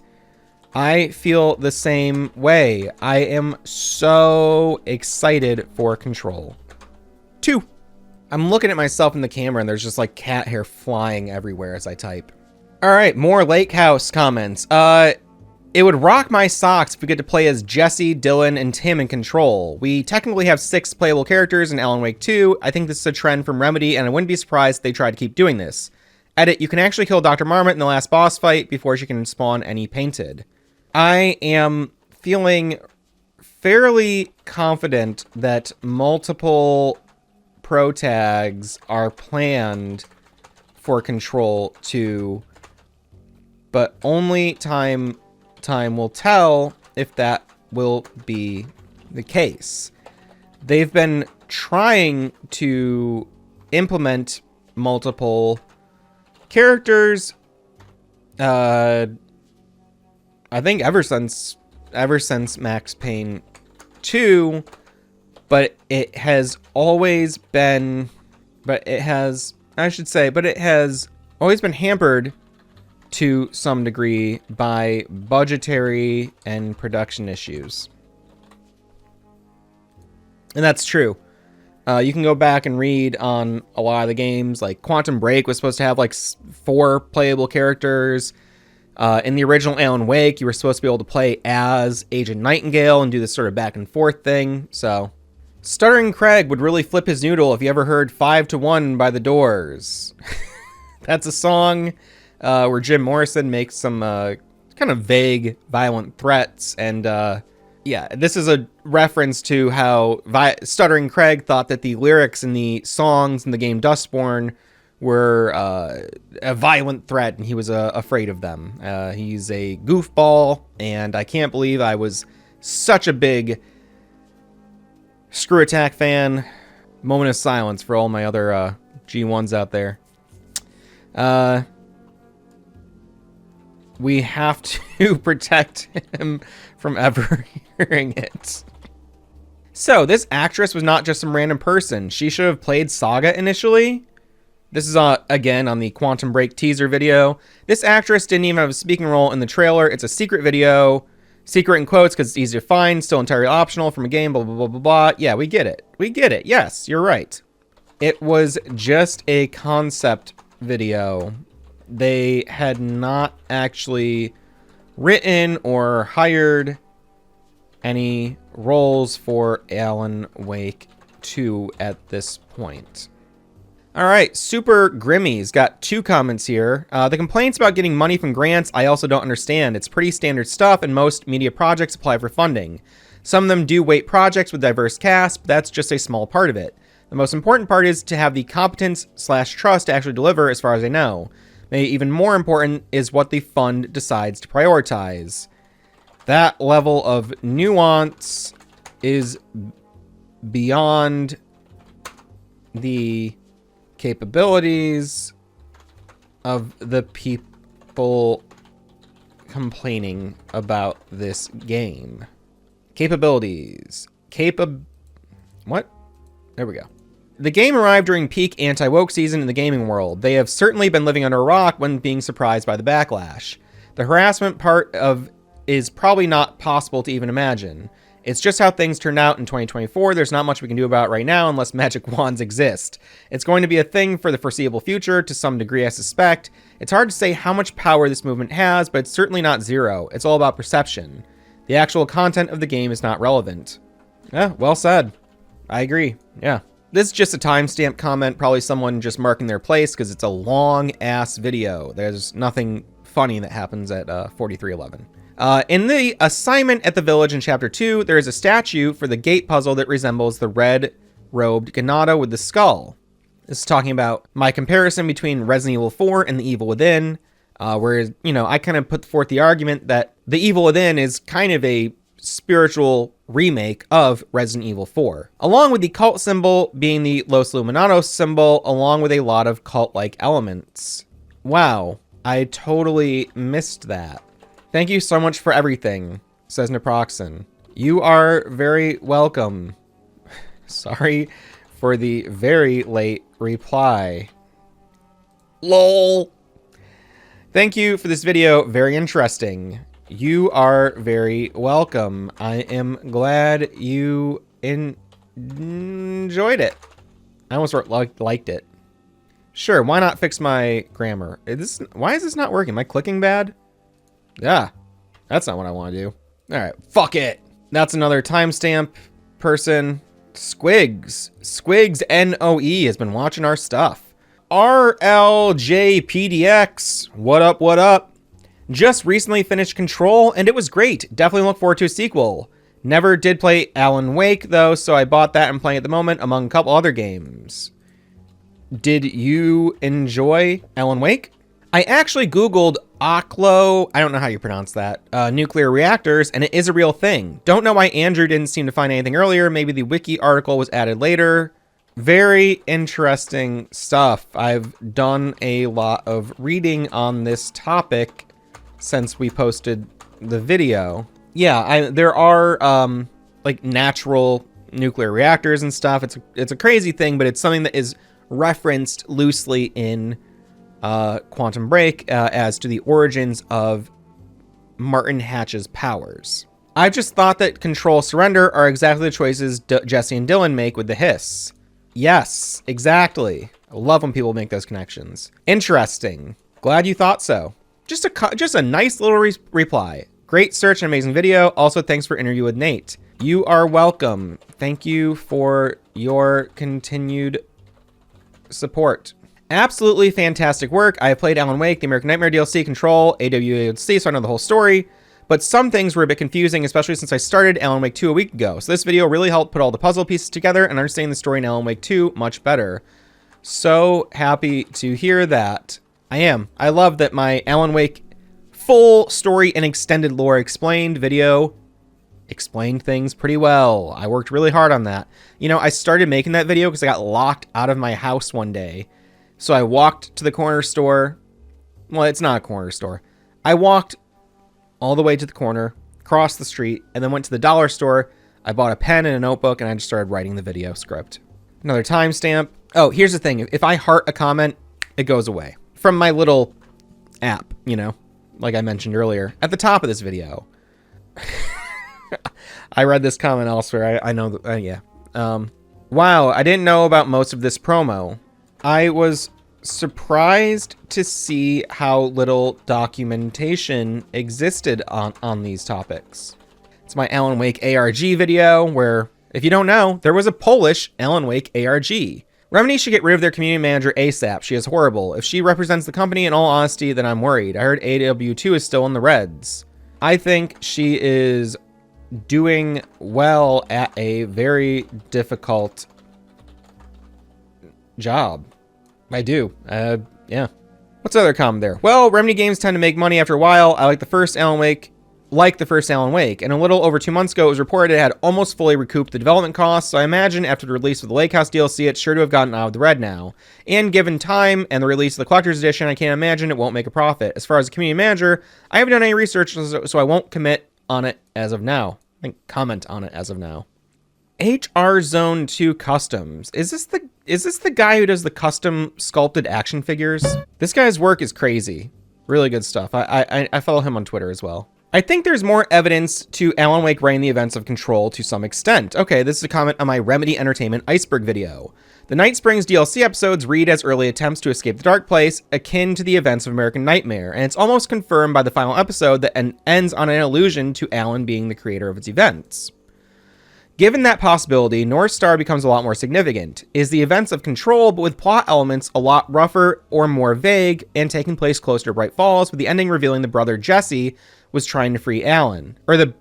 I feel the same way. I am so excited for Control 2. I'm looking at myself in the camera, and there's just like cat hair flying everywhere as I type. Alright, more Lake House comments. It would rock my socks if we get to play as Jesse, Dylan, and Tim in Control. We technically have 6 playable characters in Alan Wake 2. I think this is a trend from Remedy, and I wouldn't be surprised if they tried to keep doing this. Edit, you can actually kill Dr. Marmot in the last boss fight before she can spawn any painted. I am feeling fairly confident that multiple pro tags are planned for Control 2, but only time will tell if that will be the case. They've been trying to implement multiple characters, I think ever since Max Payne 2, but it has always been, it has always been hampered to some degree by budgetary and production issues. And that's true. You can go back and read on a lot of the games, like Quantum Break was supposed to have like 4 playable characters. In the original Alan Wake, you were supposed to be able to play as Agent Nightingale and do this sort of back and forth thing. So, Stuttering Craig would really flip his noodle if you ever heard 5 to 1 by The Doors. That's a song where Jim Morrison makes some kind of vague, violent threats. And yeah, this is a reference to how Stuttering Craig thought that the lyrics in the songs in the game Dustborn were a violent threat, and he was afraid of them. He's a goofball, and I can't believe I was such a big Screw Attack fan. Moment of silence for all my other G1s out there. We have to protect him from ever hearing it. So, this actress was not just some random person. She should have played Saga initially. This is, again, on the Quantum Break teaser video. This actress didn't even have a speaking role in the trailer. It's a secret video. Secret in quotes because it's easy to find. Still entirely optional from a game, blah, blah, blah, blah, blah. Yeah, we get it. We get it. Yes, you're right. It was just a concept video. They had not actually written or hired any roles for Alan Wake 2 at this point. All right, Super Grimmy's got 2 comments here. The complaints about getting money from grants, I also don't understand. It's pretty standard stuff, and most media projects apply for funding. Some of them do weight projects with diverse casts, but that's just a small part of it. The most important part is to have the competence/trust to actually deliver, as far as I know. Maybe even more important is what the fund decides to prioritize. That level of nuance is beyond the capabilities of the people complaining about this game. Capabilities. What? There we go. The game arrived during peak anti-woke season in the gaming world. They have certainly been living under a rock when being surprised by the backlash. The harassment part of is probably not possible to even imagine. It's just how things turned out in 2024. There's not much we can do about it right now unless magic wands exist. It's going to be a thing for the foreseeable future to some degree, I suspect. It's hard to say how much power this movement has, but it's certainly not zero. It's all about perception. The actual content of the game is not relevant. Yeah, well said. I agree. Yeah. This is just a timestamp comment, probably someone just marking their place because it's a long-ass video. There's nothing funny that happens at 4311. In the assignment at the village in Chapter 2, there is a statue for the gate puzzle that resembles the red-robed Ganado with the skull. This is talking about my comparison between Resident Evil 4 and The Evil Within, where, I kind of put forth the argument that The Evil Within is kind of a spiritual remake of Resident Evil 4, along with the cult symbol being the Los Luminanos symbol, along with a lot of cult-like elements. Wow, I totally missed that. Thank you so much for everything, says Naproxen. You are very welcome. Sorry for the very late reply. LOL. Thank you for this video. Very interesting. You are very welcome. I am glad you enjoyed it. I almost wrote liked it. Sure, why not fix my grammar? Why is this not working? Am I clicking bad? Yeah, that's not what I want to do. All right, fuck it. That's another timestamp person. Squigs NOE has been watching our stuff. RLJPDX, what up, what up? Just recently finished Control, and it was great. Definitely look forward to a sequel. Never did play Alan Wake, though, so I bought that and playing at the moment, among a couple other games. Did you enjoy Alan Wake? I actually Googled Oklo, I don't know how you pronounce that, nuclear reactors, and it is a real thing. Don't know why Andrew didn't seem to find anything earlier. Maybe the wiki article was added later. Very interesting stuff. I've done a lot of reading on this topic since we posted the video. Yeah, there are like natural nuclear reactors and stuff. It's a crazy thing, but it's something that is referenced loosely in Quantum Break as to the origins of Martin Hatch's powers. I just thought that Control Surrender are exactly the choices Jesse and Dylan make with the hiss. Yes, exactly. I love when people make those connections. Interesting. Glad you thought so. Just a nice little reply. Great search and amazing video. Also, thanks for interview with Nate. You are welcome. Thank you for your continued support. Absolutely fantastic work. I have played Alan Wake, the American Nightmare DLC, Control, AWAC, so I know the whole story. But some things were a bit confusing, especially since I started Alan Wake 2 a week ago. So this video really helped put all the puzzle pieces together and understand the story in Alan Wake 2 much better. So happy to hear that. I am. I love that my Alan Wake full story and extended lore explained video explained things pretty well. I worked really hard on that. I started making that video because I got locked out of my house one day. So I walked to the corner store. Well, it's not a corner store. I walked all the way to the corner, crossed the street, and then went to the dollar store. I bought a pen and a notebook, and I just started writing the video script. Another timestamp. Oh, here's the thing. If I heart a comment, it goes away from my little app, you know, like I mentioned earlier at the top of this video. I read this comment elsewhere. I know that, yeah. Wow, I didn't know about most of this promo. I was surprised to see how little documentation existed on these topics. It's my Alan Wake ARG video where, if you don't know, there was a Polish Alan Wake ARG. Remedy should get rid of their community manager ASAP. She is horrible. If she represents the company, in all honesty, then I'm worried. I heard AW2 is still in the reds. I think she is doing well at a very difficult job. I do. Yeah. What's the other comment there? Well, Remedy games tend to make money after a while. I like the first Alan Wake. And a little over 2 months ago, it was reported it had almost fully recouped the development costs, so I imagine after the release of the Lake House DLC, it's sure to have gotten out of the red now. And given time and the release of the Collector's Edition, I can't imagine it won't make a profit. As far as a community manager, I haven't done any research, so I won't comment on it as of now. Comment on it as of now. HR Zone 2 Customs. Is this the guy who does the custom sculpted action figures? This guy's work is crazy. Really good stuff. I follow him on Twitter as well. I think there's more evidence to Alan Wake writing the events of Control to some extent. Okay, this is a comment on my Remedy Entertainment Iceberg video. The Night Springs DLC episodes read as early attempts to escape the dark place, akin to the events of American Nightmare, and it's almost confirmed by the final episode that ends on an allusion to Alan being the creator of its events. Given that possibility, North Star becomes a lot more significant. Is the events of Control, but with plot elements a lot rougher or more vague, and taking place closer to Bright Falls, with the ending revealing the brother Jesse was trying to free Alan. Or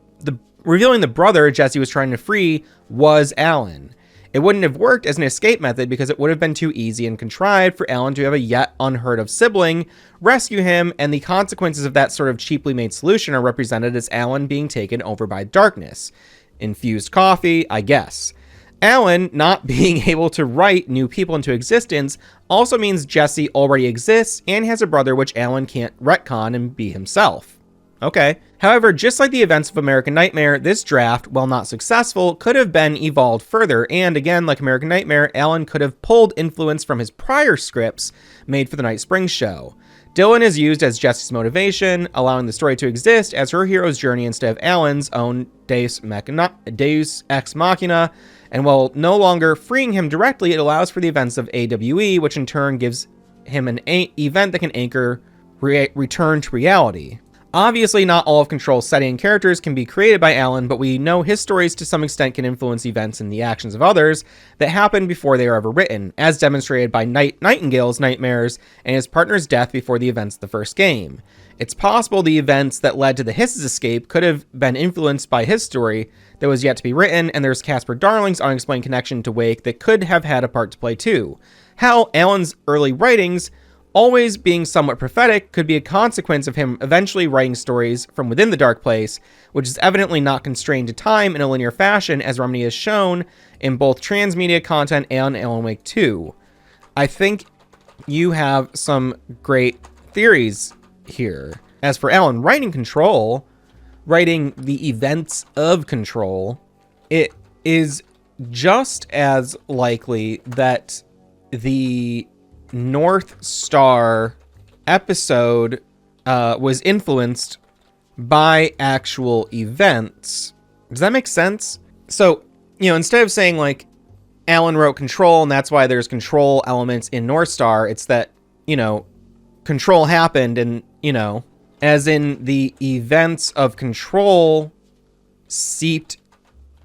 revealing the brother Jesse was trying to free was Alan. It wouldn't have worked as an escape method because it would have been too easy and contrived for Alan to have a yet unheard of sibling rescue him, and the consequences of that sort of cheaply made solution are represented as Alan being taken over by darkness. Infused coffee, I guess. Alan not being able to write new people into existence also means Jesse already exists and has a brother which Alan can't retcon and be himself. Okay. However, just like the events of American Nightmare, this draft, while not successful, could have been evolved further, and again, like American Nightmare, Alan could have pulled influence from his prior scripts made for the Night Springs show. Dylan is used as Jesse's motivation, allowing the story to exist as her hero's journey instead of Alan's own Deus Ex Machina, and while no longer freeing him directly, it allows for the events of AWE, which in turn gives him an event that can anchor return to reality. Obviously, not all of Control's setting and characters can be created by Alan, but we know his stories to some extent can influence events and the actions of others that happened before they are ever written, as demonstrated by Nightingale's nightmares and his partner's death before the events of the first game. It's possible the events that led to the Hiss's escape could have been influenced by his story that was yet to be written, and there's Casper Darling's unexplained connection to Wake that could have had a part to play too. How Alan's early writings, always being somewhat prophetic, could be a consequence of him eventually writing stories from within the dark place, which is evidently not constrained to time in a linear fashion, as Remedy has shown in both transmedia content and Alan Wake 2. I think you have some great theories here. As for Alan writing Control, writing the events of Control, it is just as likely that the North Star episode was influenced by actual events. Does that make sense? So, instead of saying like Alan wrote Control and that's why there's Control elements in North Star, it's that, Control happened and, as in the events of Control seeped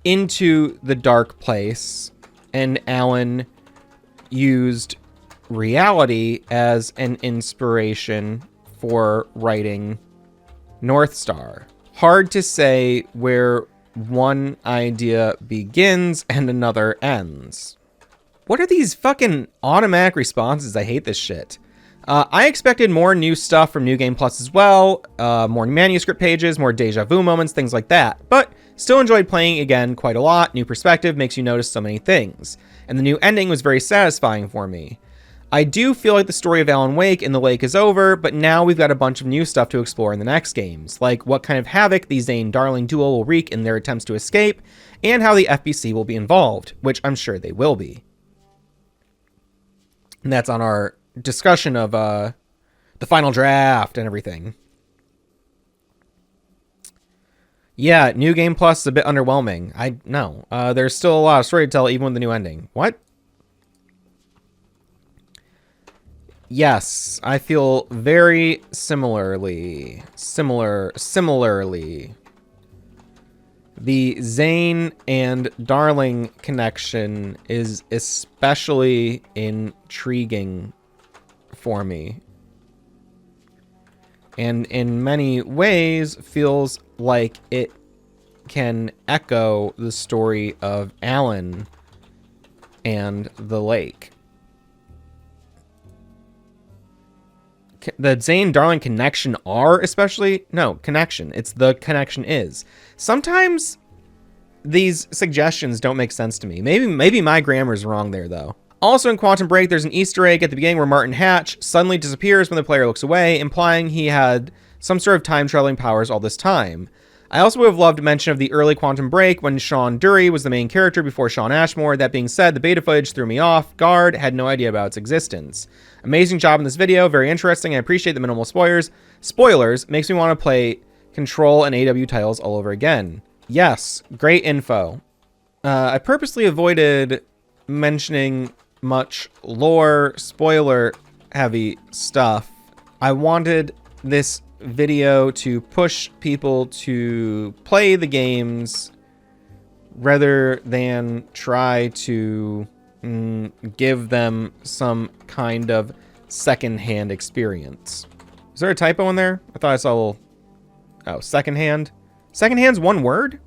into the dark place and Alan used reality as an inspiration for writing North Star. Hard to say where one idea begins and another ends. What are these fucking automatic responses? I hate this shit. I expected more new stuff from New Game Plus as well, more manuscript pages, more deja vu moments, things like that, but still enjoyed playing again quite a lot. New perspective makes you notice so many things, and the new ending was very satisfying for me. I do feel like the story of Alan Wake in the lake is over, but now we've got a bunch of new stuff to explore in the next games, like what kind of havoc the Zane-Darling duo will wreak in their attempts to escape, and how the FBC will be involved, which I'm sure they will be. And that's on our discussion of the final draft and everything. Yeah, New Game Plus is a bit underwhelming. I know. There's still a lot of story to tell, even with the new ending. What? Yes, I feel very similarly. Similarly. The Zane and Darling connection is especially intriguing for me. And in many ways feels like it can echo the story of Alan and the lake. The Zane-Darling connection are especially... No, connection. It's the connection is. Sometimes these suggestions don't make sense to me. Maybe my grammar's wrong there, though. Also in Quantum Break, there's an Easter egg at the beginning where Martin Hatch suddenly disappears when the player looks away, implying he had some sort of time-traveling powers all this time. I also would have loved a mention of the early Quantum Break when Sean Dury was the main character before Sean Ashmore. That being said, the beta footage threw me off guard, had no idea about its existence. Amazing job in this video, very interesting. I appreciate the minimal spoilers. Spoilers makes me want to play Control and AW titles all over again. Yes, great info. I purposely avoided mentioning much lore, spoiler heavy stuff. I wanted this video to push people to play the games rather than try to give them some kind of secondhand experience. Is there a typo in there? I thought I saw a little... Oh, secondhand? Secondhand's one word?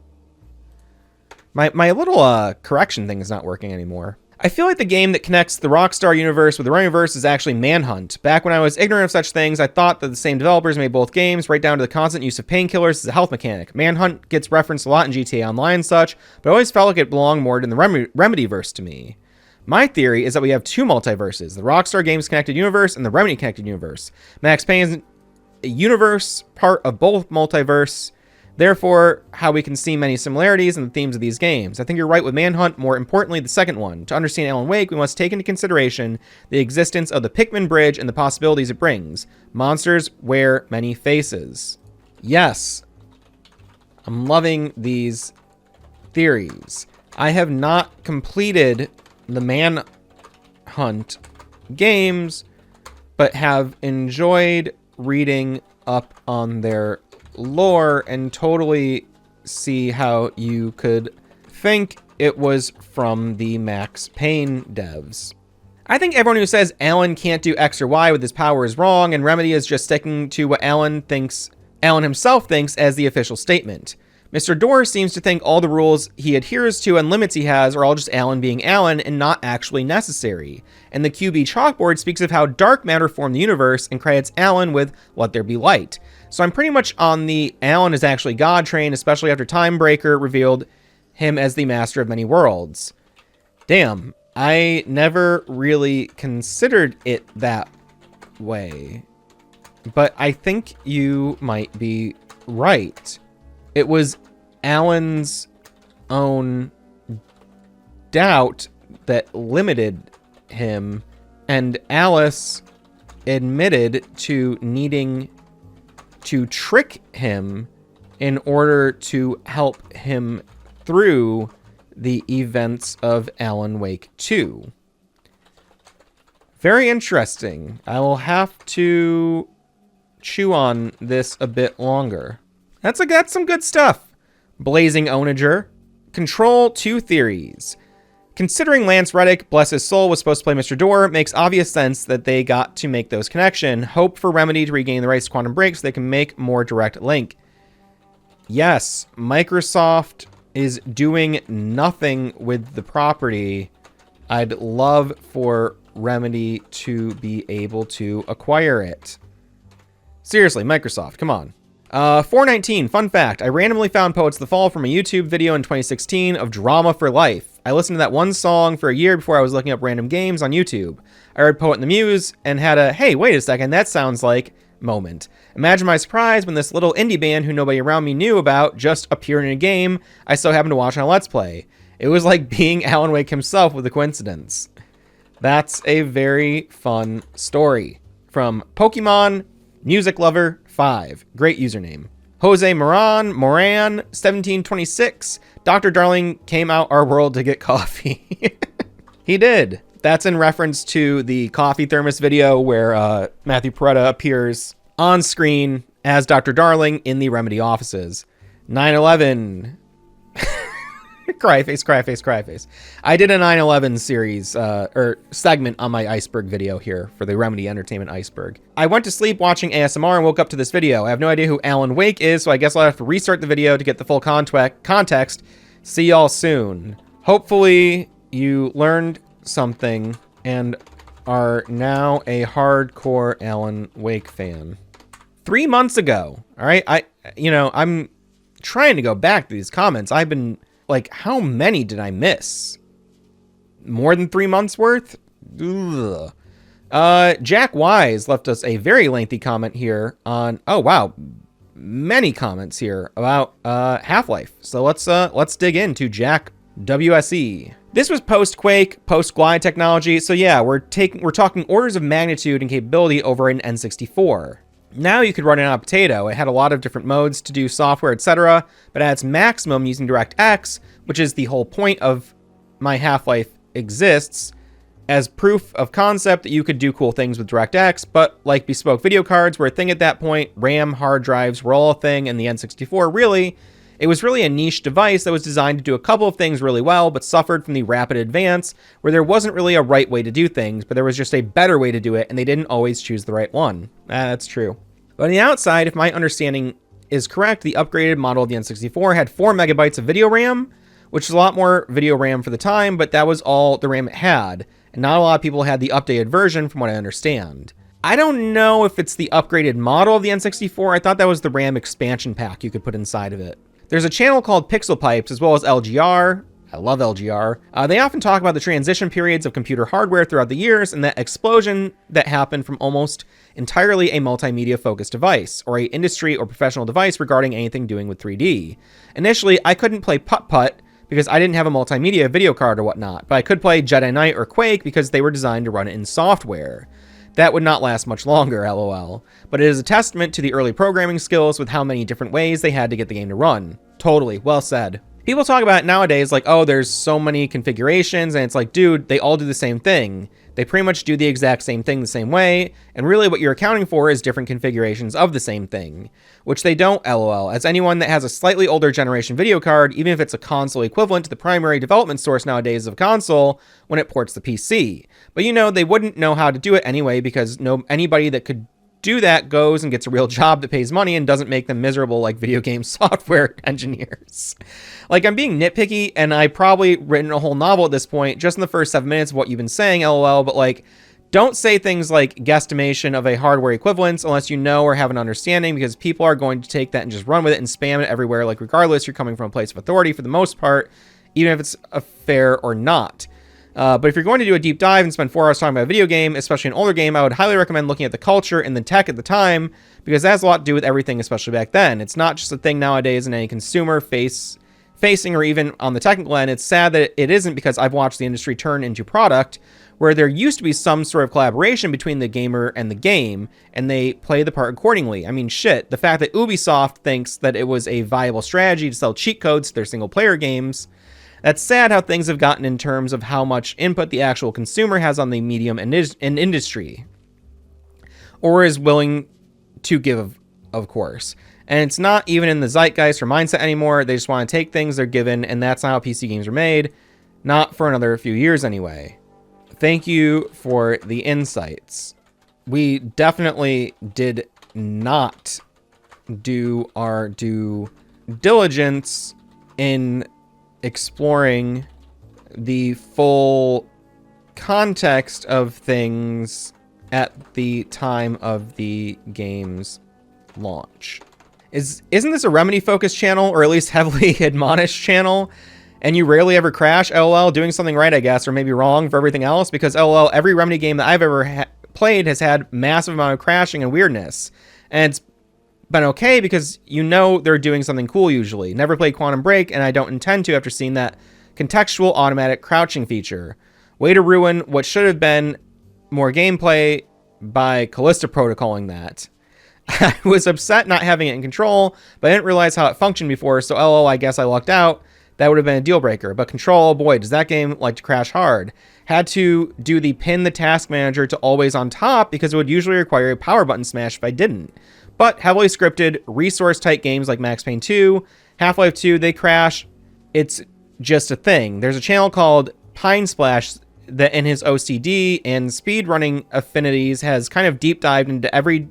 My little correction thing is not working anymore. I feel like the game that connects the Rockstar universe with the Runnyverse is actually Manhunt. Back when I was ignorant of such things, I thought that the same developers made both games, right down to the constant use of painkillers as a health mechanic. Manhunt gets referenced a lot in GTA Online and such, but I always felt like it belonged more in the Remedyverse to me. My theory is that we have two multiverses, the Rockstar Games Connected Universe and the Remedy Connected Universe. Max Payne's a universe, part of both multiverse, therefore, how we can see many similarities in the themes of these games. I think you're right with Manhunt, more importantly, the second one. To understand Alan Wake, we must take into consideration the existence of the Pikmin Bridge and the possibilities it brings. Monsters wear many faces. Yes, I'm loving these theories. I have not completed the Manhunt games, but have enjoyed reading up on their lore and totally see how you could think it was from the Max Payne devs. I think everyone who says Alan can't do X or Y with his power is wrong, and Remedy is just sticking to what Alan himself thinks as the official statement. Mr. Dorr seems to think all the rules he adheres to and limits he has are all just Alan being Alan and not actually necessary. And the QB chalkboard speaks of how dark matter formed the universe and credits Alan with Let There Be Light. So I'm pretty much on the Alan is actually God train, especially after Timebreaker revealed him as the master of many worlds. Damn, I never really considered it that way. But I think you might be right. It was Alan's own doubt that limited him, and Alice admitted to needing to trick him in order to help him through the events of Alan Wake 2. Very interesting. I will have to chew on this a bit longer. That's some good stuff. Blazing Onager. Control 2 theories. Considering Lance Reddick, bless his soul, was supposed to play Mr. Dorr, it makes obvious sense that they got to make those connection. Hope for Remedy to regain the rights to Quantum Break so they can make more direct link. Yes, Microsoft is doing nothing with the property. I'd love for Remedy to be able to acquire it. Seriously, Microsoft, come on. 419, fun fact. I randomly found Poets of the Fall from a YouTube video in 2016 of Drama for Life. I listened to that one song for a year before I was looking up random games on YouTube. I heard Poet in the Muse and had a, hey, wait a second, that sounds like moment. Imagine my surprise when this little indie band who nobody around me knew about just appeared in a game I so happened to watch on a Let's Play. It was like being Alan Wake himself with a coincidence. That's a very fun story. From Pokemon Music Lover 5. Great username. Jose Moran, 1726. Dr. Darling came out our world to get coffee. He did. That's in reference to the coffee thermos video where Matthew Peretta appears on screen as Dr. Darling in the Remedy offices. 9/11. Cry face, cry face, cry face. I did a 9/11 series or segment on my iceberg video here for the Remedy Entertainment iceberg. I went to sleep watching ASMR and woke up to this video. I have no idea who Alan Wake is, so I guess I'll have to restart the video to get the full context. See y'all soon. Hopefully you learned something and are now a hardcore Alan Wake fan. 3 months ago, all right, I'm trying to go back to these comments. I've been like, how many did I miss? More than 3 months worth? Ugh. Jack Wise left us a very lengthy comment here on, oh wow, many comments here about Half-Life. So let's dig into Jack WSE. This was post-Quake, post-Glide technology, so yeah, we're talking orders of magnitude and capability over an N64. Now you could run it on a potato. It had a lot of different modes to do software, etc., but at its maximum using DirectX, which is the whole point of my Half-Life exists, as proof of concept that you could do cool things with DirectX, but like bespoke video cards were a thing at that point, RAM, hard drives were all a thing, and the N64 really, it was really a niche device that was designed to do a couple of things really well, but suffered from the rapid advance, where there wasn't really a right way to do things, but there was just a better way to do it, and they didn't always choose the right one. That's true. But on the outside, if my understanding is correct, the upgraded model of the N64 had 4 megabytes of video RAM, which is a lot more video RAM for the time, but that was all the RAM it had, and not a lot of people had the updated version from what I understand. I don't know if it's the upgraded model of the N64. I thought that was the RAM expansion pack you could put inside of it. There's a channel called Pixel Pipes, as well as LGR. I love LGR. They often talk about the transition periods of computer hardware throughout the years and that explosion that happened from almost entirely a multimedia-focused device, or a industry or professional device regarding anything doing with 3D. Initially, I couldn't play Putt-Putt because I didn't have a multimedia video card or whatnot, but I could play Jedi Knight or Quake because they were designed to run it in software. That would not last much longer, lol. But it is a testament to the early programming skills with how many different ways they had to get the game to run. Totally, well said. People talk about it nowadays like, oh, there's so many configurations, and it's like, dude, they all do the same thing. They pretty much do the exact same thing the same way, and really what you're accounting for is different configurations of the same thing, which they don't, lol, as anyone that has a slightly older generation video card, even if it's a console equivalent to the primary development source nowadays of a console when it ports the PC. But you know, they wouldn't know how to do it anyway because anybody that could do that goes and gets a real job that pays money and doesn't make them miserable like video game software engineers. Like, I'm being nitpicky, and I probably written a whole novel at this point, just in the first 7 minutes of what you've been saying, lol, but like, don't say things like guesstimation of a hardware equivalence unless you know or have an understanding, because people are going to take that and just run with it and spam it everywhere, like regardless, you're coming from a place of authority for the most part, even if it's a fair or not. But if you're going to do a deep dive and spend 4 hours talking about a video game, especially an older game, I would highly recommend looking at the culture and the tech at the time, because that has a lot to do with everything, especially back then. It's not just a thing nowadays in any consumer facing or even on the technical end. It's sad that it isn't, because I've watched the industry turn into product where there used to be some sort of collaboration between the gamer and the game, and they play the part accordingly. I mean, shit, the fact that Ubisoft thinks that it was a viable strategy to sell cheat codes to their single-player games, that's sad how things have gotten in terms of how much input the actual consumer has on the medium and industry, or is willing to give, of course. And it's not even in the zeitgeist or mindset anymore. They just want to take things they're given, and that's not how PC games are made. Not for another few years anyway. Thank you for the insights. We definitely did not do our due diligence in exploring the full context of things at the time of the game's launch. Isn't this a Remedy focused channel, or at least heavily admonished channel? and you rarely ever crash, LOL, doing something right, I guess, or maybe wrong for everything else, because LOL, every Remedy game that I've ever played has had massive amount of crashing and weirdness. And it's been okay because you know they're doing something cool usually. Never played Quantum Break, and I don't intend to after seeing that contextual automatic crouching feature. Way to ruin what should have been more gameplay by Callisto protocoling that. I was upset not having it in control, but I didn't realize how it functioned before, so LOL, I guess I lucked out. That would have been a deal breaker. But Control, boy, does that game like to crash hard. Had to do the pin the task manager to always on top because it would usually require a power button smash if I didn't. But heavily scripted, resource-type games like Max Payne 2, Half-Life 2, they crash. It's just a thing. There's a channel called Pine Splash that in his OCD and speedrunning affinities has kind of deep dived into every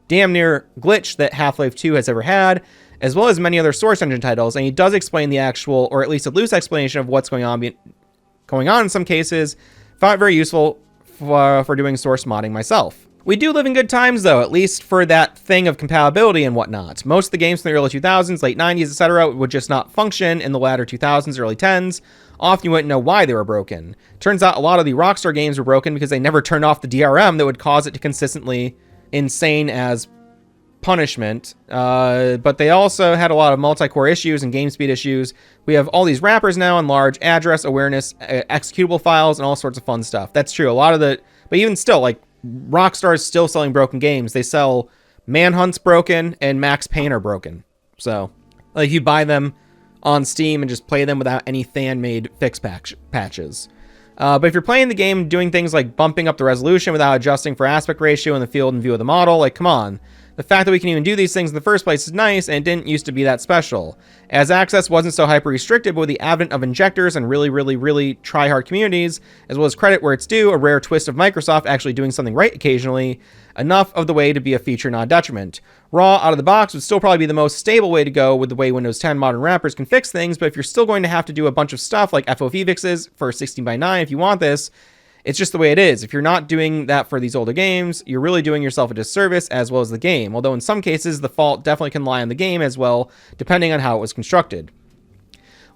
damn near glitch that Half-Life 2 has ever had, as well as many other Source Engine titles, and he does explain the actual, or at least a loose explanation of what's going on in some cases. Found it very useful for doing source modding myself. We do live in good times, though, at least for that thing of compatibility and whatnot. Most of the games from the early 2000s, late 90s, etc. would just not function in the latter 2000s, early 10s. Often you wouldn't know why they were broken. Turns out a lot of the Rockstar games were broken because they never turned off the DRM that would cause it to consistently insane as punishment, but they also had a lot of multi-core issues and game speed issues. We have all these wrappers now and large address awareness executable files and all sorts of fun stuff. That's true. A lot of the, but even still, like Rockstar is still selling broken games. They sell Manhunt's broken and Max Payne are broken. So like you buy them on Steam and just play them without any fan-made fix patches. But if you're playing the game doing things like bumping up the resolution without adjusting for aspect ratio in the field and view of the model, like come on. The fact that we can even do these things in the first place is nice, and it didn't used to be that special. As access wasn't so hyper-restricted, but with the advent of injectors and really try-hard communities, as well as credit where it's due, a rare twist of Microsoft actually doing something right occasionally, enough of the way to be a feature, not a detriment. Raw, out of the box, would still probably be the most stable way to go with the way Windows 10 modern wrappers can fix things, but if you're still going to have to do a bunch of stuff like FOV fixes for 16:9 if you want this, it's just the way it is. If you're not doing that for these older games, you're really doing yourself a disservice as well as the game, although in some cases the fault definitely can lie on the game as well, depending on how it was constructed.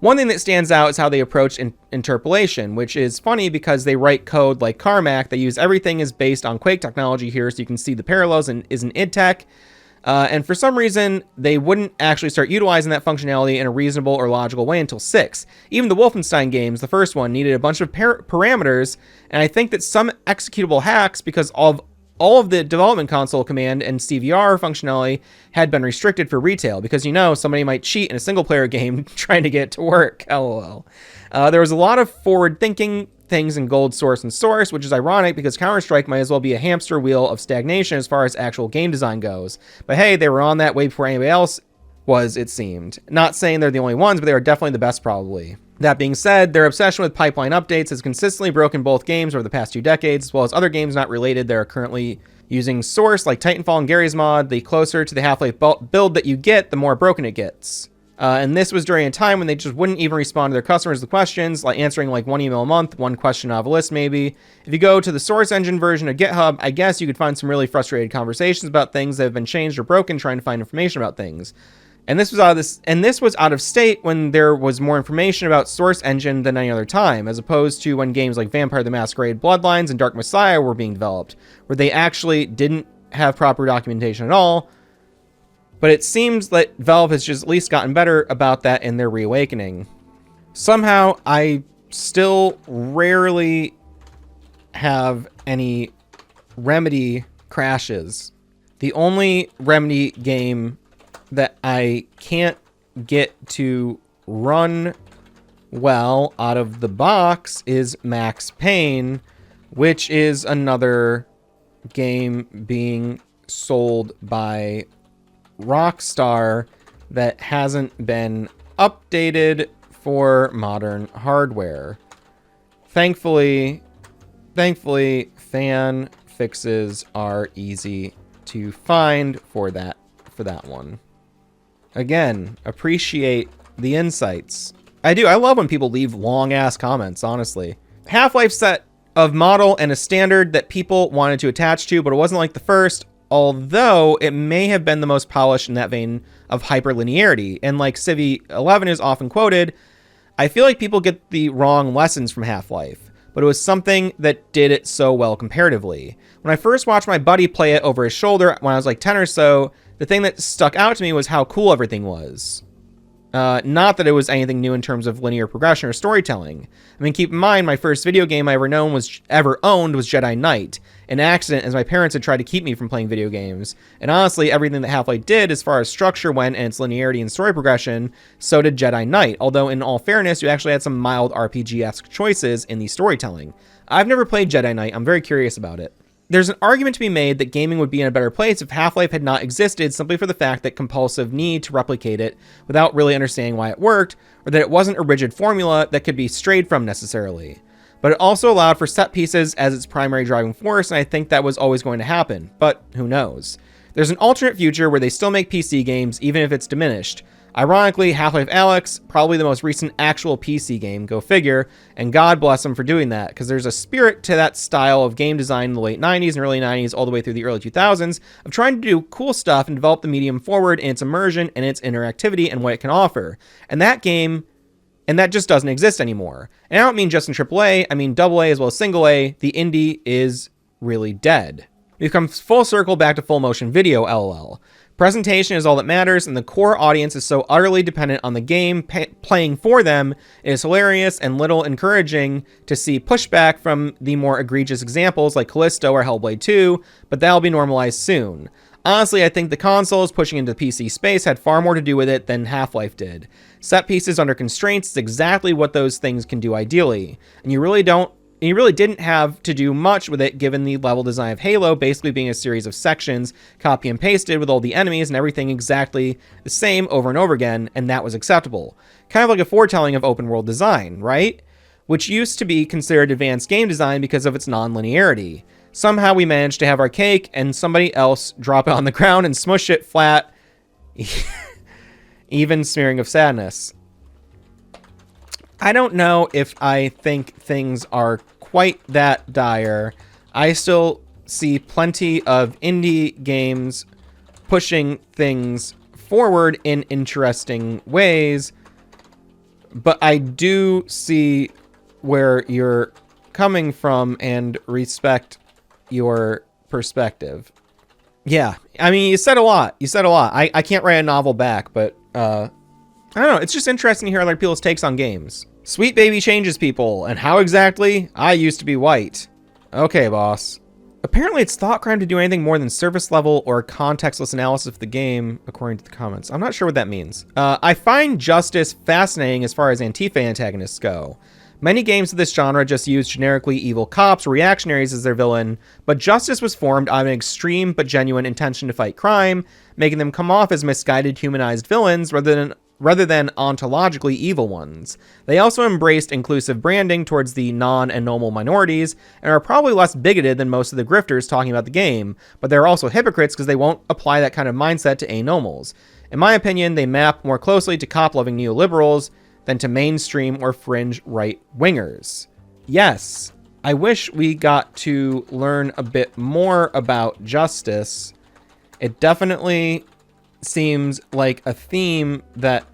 One thing that stands out is how they approach interpolation, which is funny because they write code like Carmack. They use everything is based on Quake technology here, so you can see the parallels and is an id Tech. And for some reason, they wouldn't actually start utilizing that functionality in a reasonable or logical way until 6. Even the Wolfenstein games, the first one, needed a bunch of parameters, and I think that some executable hacks, because of all of the development console command and CVR functionality, had been restricted for retail, because you know somebody might cheat in a single-player game trying to get it to work, lol. There was a lot of forward-thinking things in Gold Source and Source, which is ironic because Counter-Strike might as well be a hamster wheel of stagnation as far as actual game design goes. But hey, they were on that way before anybody else was, it seemed. Not saying they're the only ones, but they are definitely the best probably. That being said, their obsession with pipeline updates has consistently broken both games over the past 2 decades, as well as other games not related that are currently using Source, like Titanfall and Garry's Mod. The closer to the Half-Life build that you get, the more broken it gets. And this was during a time when they just wouldn't even respond to their customers with questions, like answering like 1 email a month, 1 question out of a list maybe. If you go to the Source Engine version of GitHub, I guess you could find some really frustrated conversations about things that have been changed or broken, trying to find information about things. And this was out of state when there was more information about Source Engine than any other time, as opposed to when games like Vampire the Masquerade Bloodlines and Dark Messiah were being developed, where they actually didn't have proper documentation at all. But it seems that Valve has just at least gotten better about that in their reawakening. Somehow, I still rarely have any Remedy crashes. The only Remedy game that I can't get to run well out of the box is Max Payne, which is another game being sold by Rockstar that hasn't been updated for modern hardware. Thankfully, fan fixes are easy to find for that one. Again, appreciate the insights. I do. I love when people leave long-ass comments, honestly. Half-Life set of model and a standard that people wanted to attach to, but it wasn't like the first, although it may have been the most polished in that vein of hyperlinearity. And like Civ 11 is often quoted, I feel like people get the wrong lessons from Half-Life, but it was something that did it so well comparatively. When I first watched my buddy play it over his shoulder when I was like 10 or so, the thing that stuck out to me was how cool everything was. Not that it was anything new in terms of linear progression or storytelling. I mean, keep in mind, my first video game I ever owned was Jedi Knight, an accident as my parents had tried to keep me from playing video games. And honestly, everything that Half-Life did as far as structure went and its linearity and story progression, so did Jedi Knight, although in all fairness, you actually had some mild RPG-esque choices in the storytelling. I've never played Jedi Knight, I'm very curious about it. There's an argument to be made that gaming would be in a better place if Half-Life had not existed simply for the fact that compulsive need to replicate it without really understanding why it worked, or that it wasn't a rigid formula that could be strayed from necessarily. But it also allowed for set pieces as its primary driving force, and I think that was always going to happen, but who knows. There's an alternate future where they still make PC games, even if it's diminished. Ironically, Half-Life Alyx, probably the most recent actual PC game, go figure, and God bless them for doing that, because there's a spirit to that style of game design in the late 90s and early 90s all the way through the early 2000s of trying to do cool stuff and develop the medium forward in its immersion and its interactivity and what it can offer. And that just doesn't exist anymore. And I don't mean just in AAA, I mean AA as well as single A. The indie is really dead. We've come full circle back to full motion video, LOL. Presentation is all that matters, and the core audience is so utterly dependent on the game playing for them. It is hilarious and little encouraging to see pushback from the more egregious examples like Callisto or Hellblade 2, but that'll be normalized soon. Honestly, I think the consoles pushing into the PC space had far more to do with it than Half-Life did. Set pieces under constraints is exactly what those things can do ideally, and you really didn't have to do much with it given the level design of Halo basically being a series of sections, copy and pasted with all the enemies and everything exactly the same over and over again, and that was acceptable. Kind of like a foretelling of open world design, right? Which used to be considered advanced game design because of its non-linearity. Somehow we managed to have our cake and somebody else drop it on the ground and smush it flat, even smearing of sadness. I don't know if I think things are quite that dire. I still see plenty of indie games pushing things forward in interesting ways, but I do see where you're coming from and respect your perspective. Yeah, I mean, you said a lot. I can't write a novel back, but I don't know. It's just interesting to hear other people's takes on games. Sweet Baby changes people, and how exactly? I used to be white. Okay, boss. Apparently it's thought crime to do anything more than surface level or contextless analysis of the game, according to the comments. I'm not sure what that means. I find Justice fascinating as far as Antifa antagonists go. Many games of this genre just use generically evil cops or reactionaries as their villain, but Justice was formed out of an extreme but genuine intention to fight crime, making them come off as misguided humanized villains rather than ontologically evil ones. They also embraced inclusive branding towards the non and normal minorities, and are probably less bigoted than most of the grifters talking about the game, but they're also hypocrites because they won't apply that kind of mindset to anomals. In my opinion, they map more closely to cop-loving neoliberals than to mainstream or fringe right-wingers. Yes, I wish we got to learn a bit more about Justice. It definitely seems like a theme that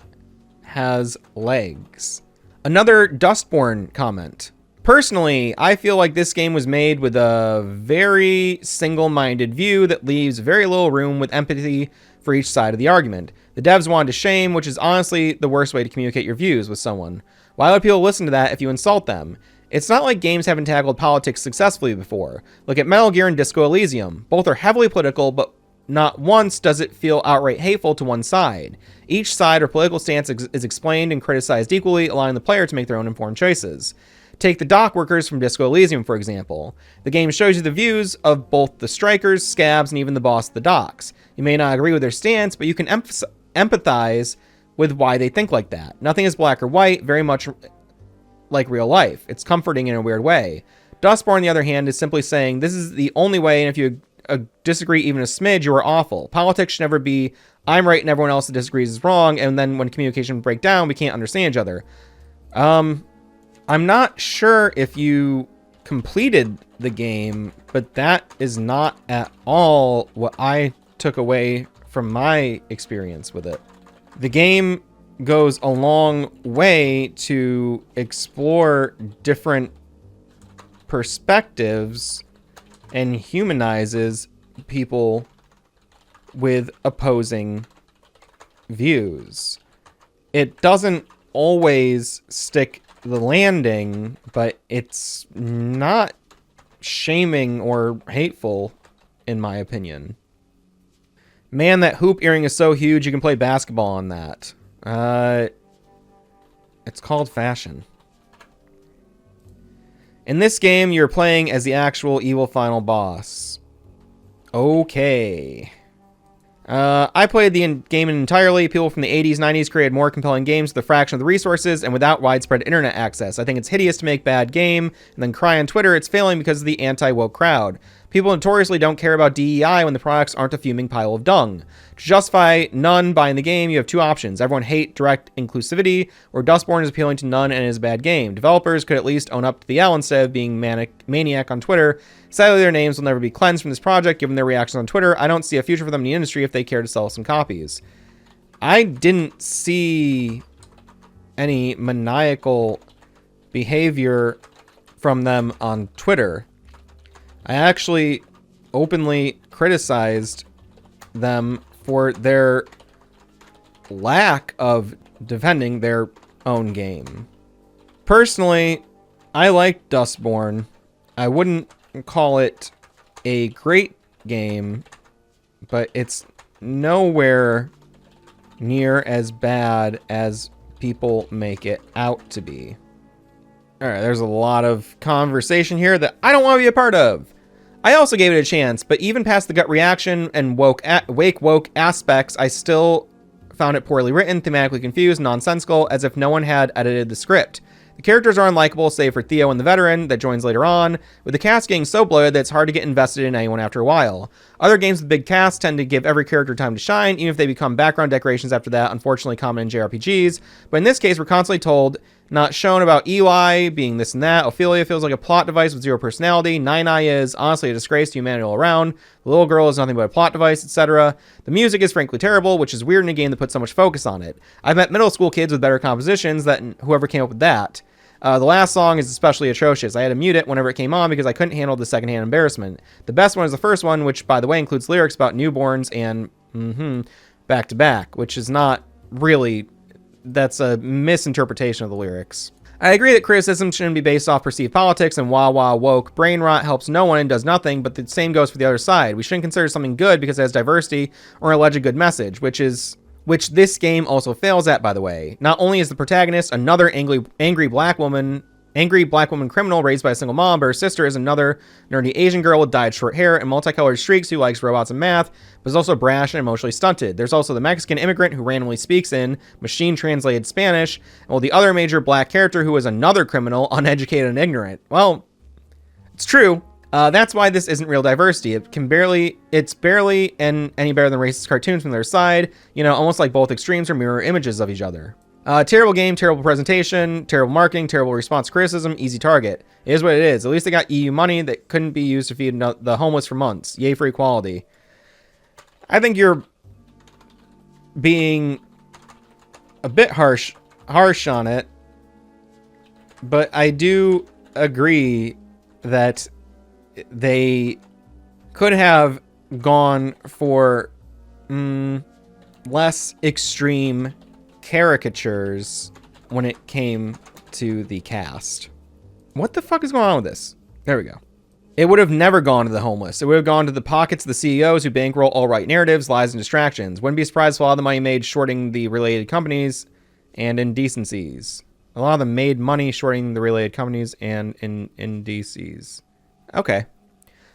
has legs. Another Dustborn comment. Personally, I feel like this game was made with a very single-minded view that leaves very little room with empathy for each side of the argument. The devs wanted to shame, which is honestly the worst way to communicate your views with someone. Why would people listen to that if you insult them? It's not like games haven't tackled politics successfully before. Look at Metal Gear and Disco Elysium. Both are heavily political, but not once does it feel outright hateful to one side. Each side or political stance is explained and criticized equally, allowing the player to make their own informed choices. Take the dock workers from Disco Elysium, for example. The game shows you the views of both the strikers, scabs, and even the boss of the docks. You may not agree with their stance, but you can empathize with why they think like that. Nothing is black or white, very much like real life. It's comforting in a weird way. Dustborn, on the other hand, is simply saying this is the only way, and if you disagree even a smidge, you are awful. Politics should never be, I'm right and everyone else that disagrees is wrong, and then when communication breaks down, we can't understand each other. I'm not sure if you completed the game, but that is not at all what I took away from my experience with it. The game goes a long way to explore different perspectives and humanizes people with opposing views. It doesn't always stick the landing, but it's not shaming or hateful, in my opinion. Man, that hoop earring is so huge you can play basketball on that. It's called fashion. In this game, you're playing as the actual evil final boss. Okay. I played the game entirely. People from the 80s, 90s created more compelling games with a fraction of the resources and without widespread internet access. I think it's hideous to make bad game and then cry on Twitter it's failing because of the anti-woke crowd. People notoriously don't care about DEI when the products aren't a fuming pile of dung. To justify none buying the game, you have two options. Everyone hate direct inclusivity, or Dustborn is appealing to none and is a bad game. Developers could at least own up to the L instead of being maniac on Twitter. Sadly, their names will never be cleansed from this project, given their reactions on Twitter. I don't see a future for them in the industry if they care to sell some copies. I didn't see any maniacal behavior from them on Twitter. I actually openly criticized them for their lack of defending their own game. Personally, I like Dustborn. I wouldn't call it a great game, but it's nowhere near as bad as people make it out to be. Alright, there's a lot of conversation here that I don't want to be a part of. I also gave it a chance, but even past the gut reaction and woke aspects, I still found it poorly written, thematically confused, nonsensical, as if no one had edited the script. The characters are unlikable, save for Theo and the veteran that joins later on, with the cast getting so bloated that it's hard to get invested in anyone after a while. Other games with big casts tend to give every character time to shine, even if they become background decorations after that, unfortunately common in JRPGs. But in this case, we're constantly told, not shown about Eli being this and that. Ophelia feels like a plot device with zero personality. Nai is honestly a disgrace to humanity all around. The little girl is nothing but a plot device, etc. The music is frankly terrible, which is weird in a game that puts so much focus on it. I've met middle school kids with better compositions than whoever came up with that. The last song is especially atrocious. I had to mute it whenever it came on because I couldn't handle the secondhand embarrassment. The best one is the first one, which, by the way, includes lyrics about newborns and back to back, which is not really... That's a misinterpretation of the lyrics. I agree that criticism shouldn't be based off perceived politics and wah woke brain rot helps no one and does nothing, but the same goes for the other side. We shouldn't consider something good because it has diversity or an alleged good message, which this game also fails at, by the way. Not only is the protagonist another angry black woman criminal raised by a single mom, but her sister is another nerdy Asian girl with dyed short hair and multicolored streaks who likes robots and math, but is also brash and emotionally stunted. There's also the Mexican immigrant who randomly speaks in machine-translated Spanish, and the other major black character who is another criminal, uneducated and ignorant. Well, it's true. That's why this isn't real diversity. It's barely any better than racist cartoons from their side, almost like both extremes are mirror images of each other. Terrible game, terrible presentation, terrible marketing, terrible response to criticism, easy target. It is what it is. At least they got EU money that couldn't be used to feed the homeless for months. Yay for equality. I think you're being a bit harsh on it, but I do agree that they could have gone for less extreme caricatures when it came to the cast. What the fuck is going on with this? There we go. It would have never gone to the homeless. It would have gone to the pockets of the CEOs who bankroll alt-right narratives, lies, and distractions. Wouldn't be surprised if a lot of the money made shorting the related companies and indecencies. A lot of them made money shorting the related companies and indices. Okay.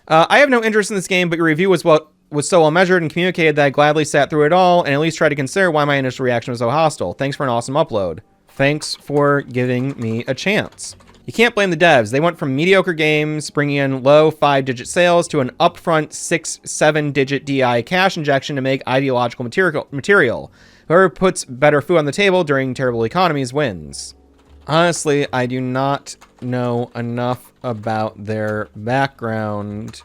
I have no interest in this game, but your review was so well measured and communicated that I gladly sat through it all and at least tried to consider why my initial reaction was so hostile. Thanks for an awesome upload. Thanks for giving me a chance. You can't blame the devs. They went from mediocre games, bringing in low 5-digit sales, to an upfront 6-7-digit DI cash injection to make ideological material. Whoever puts better food on the table during terrible economies wins. Honestly, I do not know enough about their background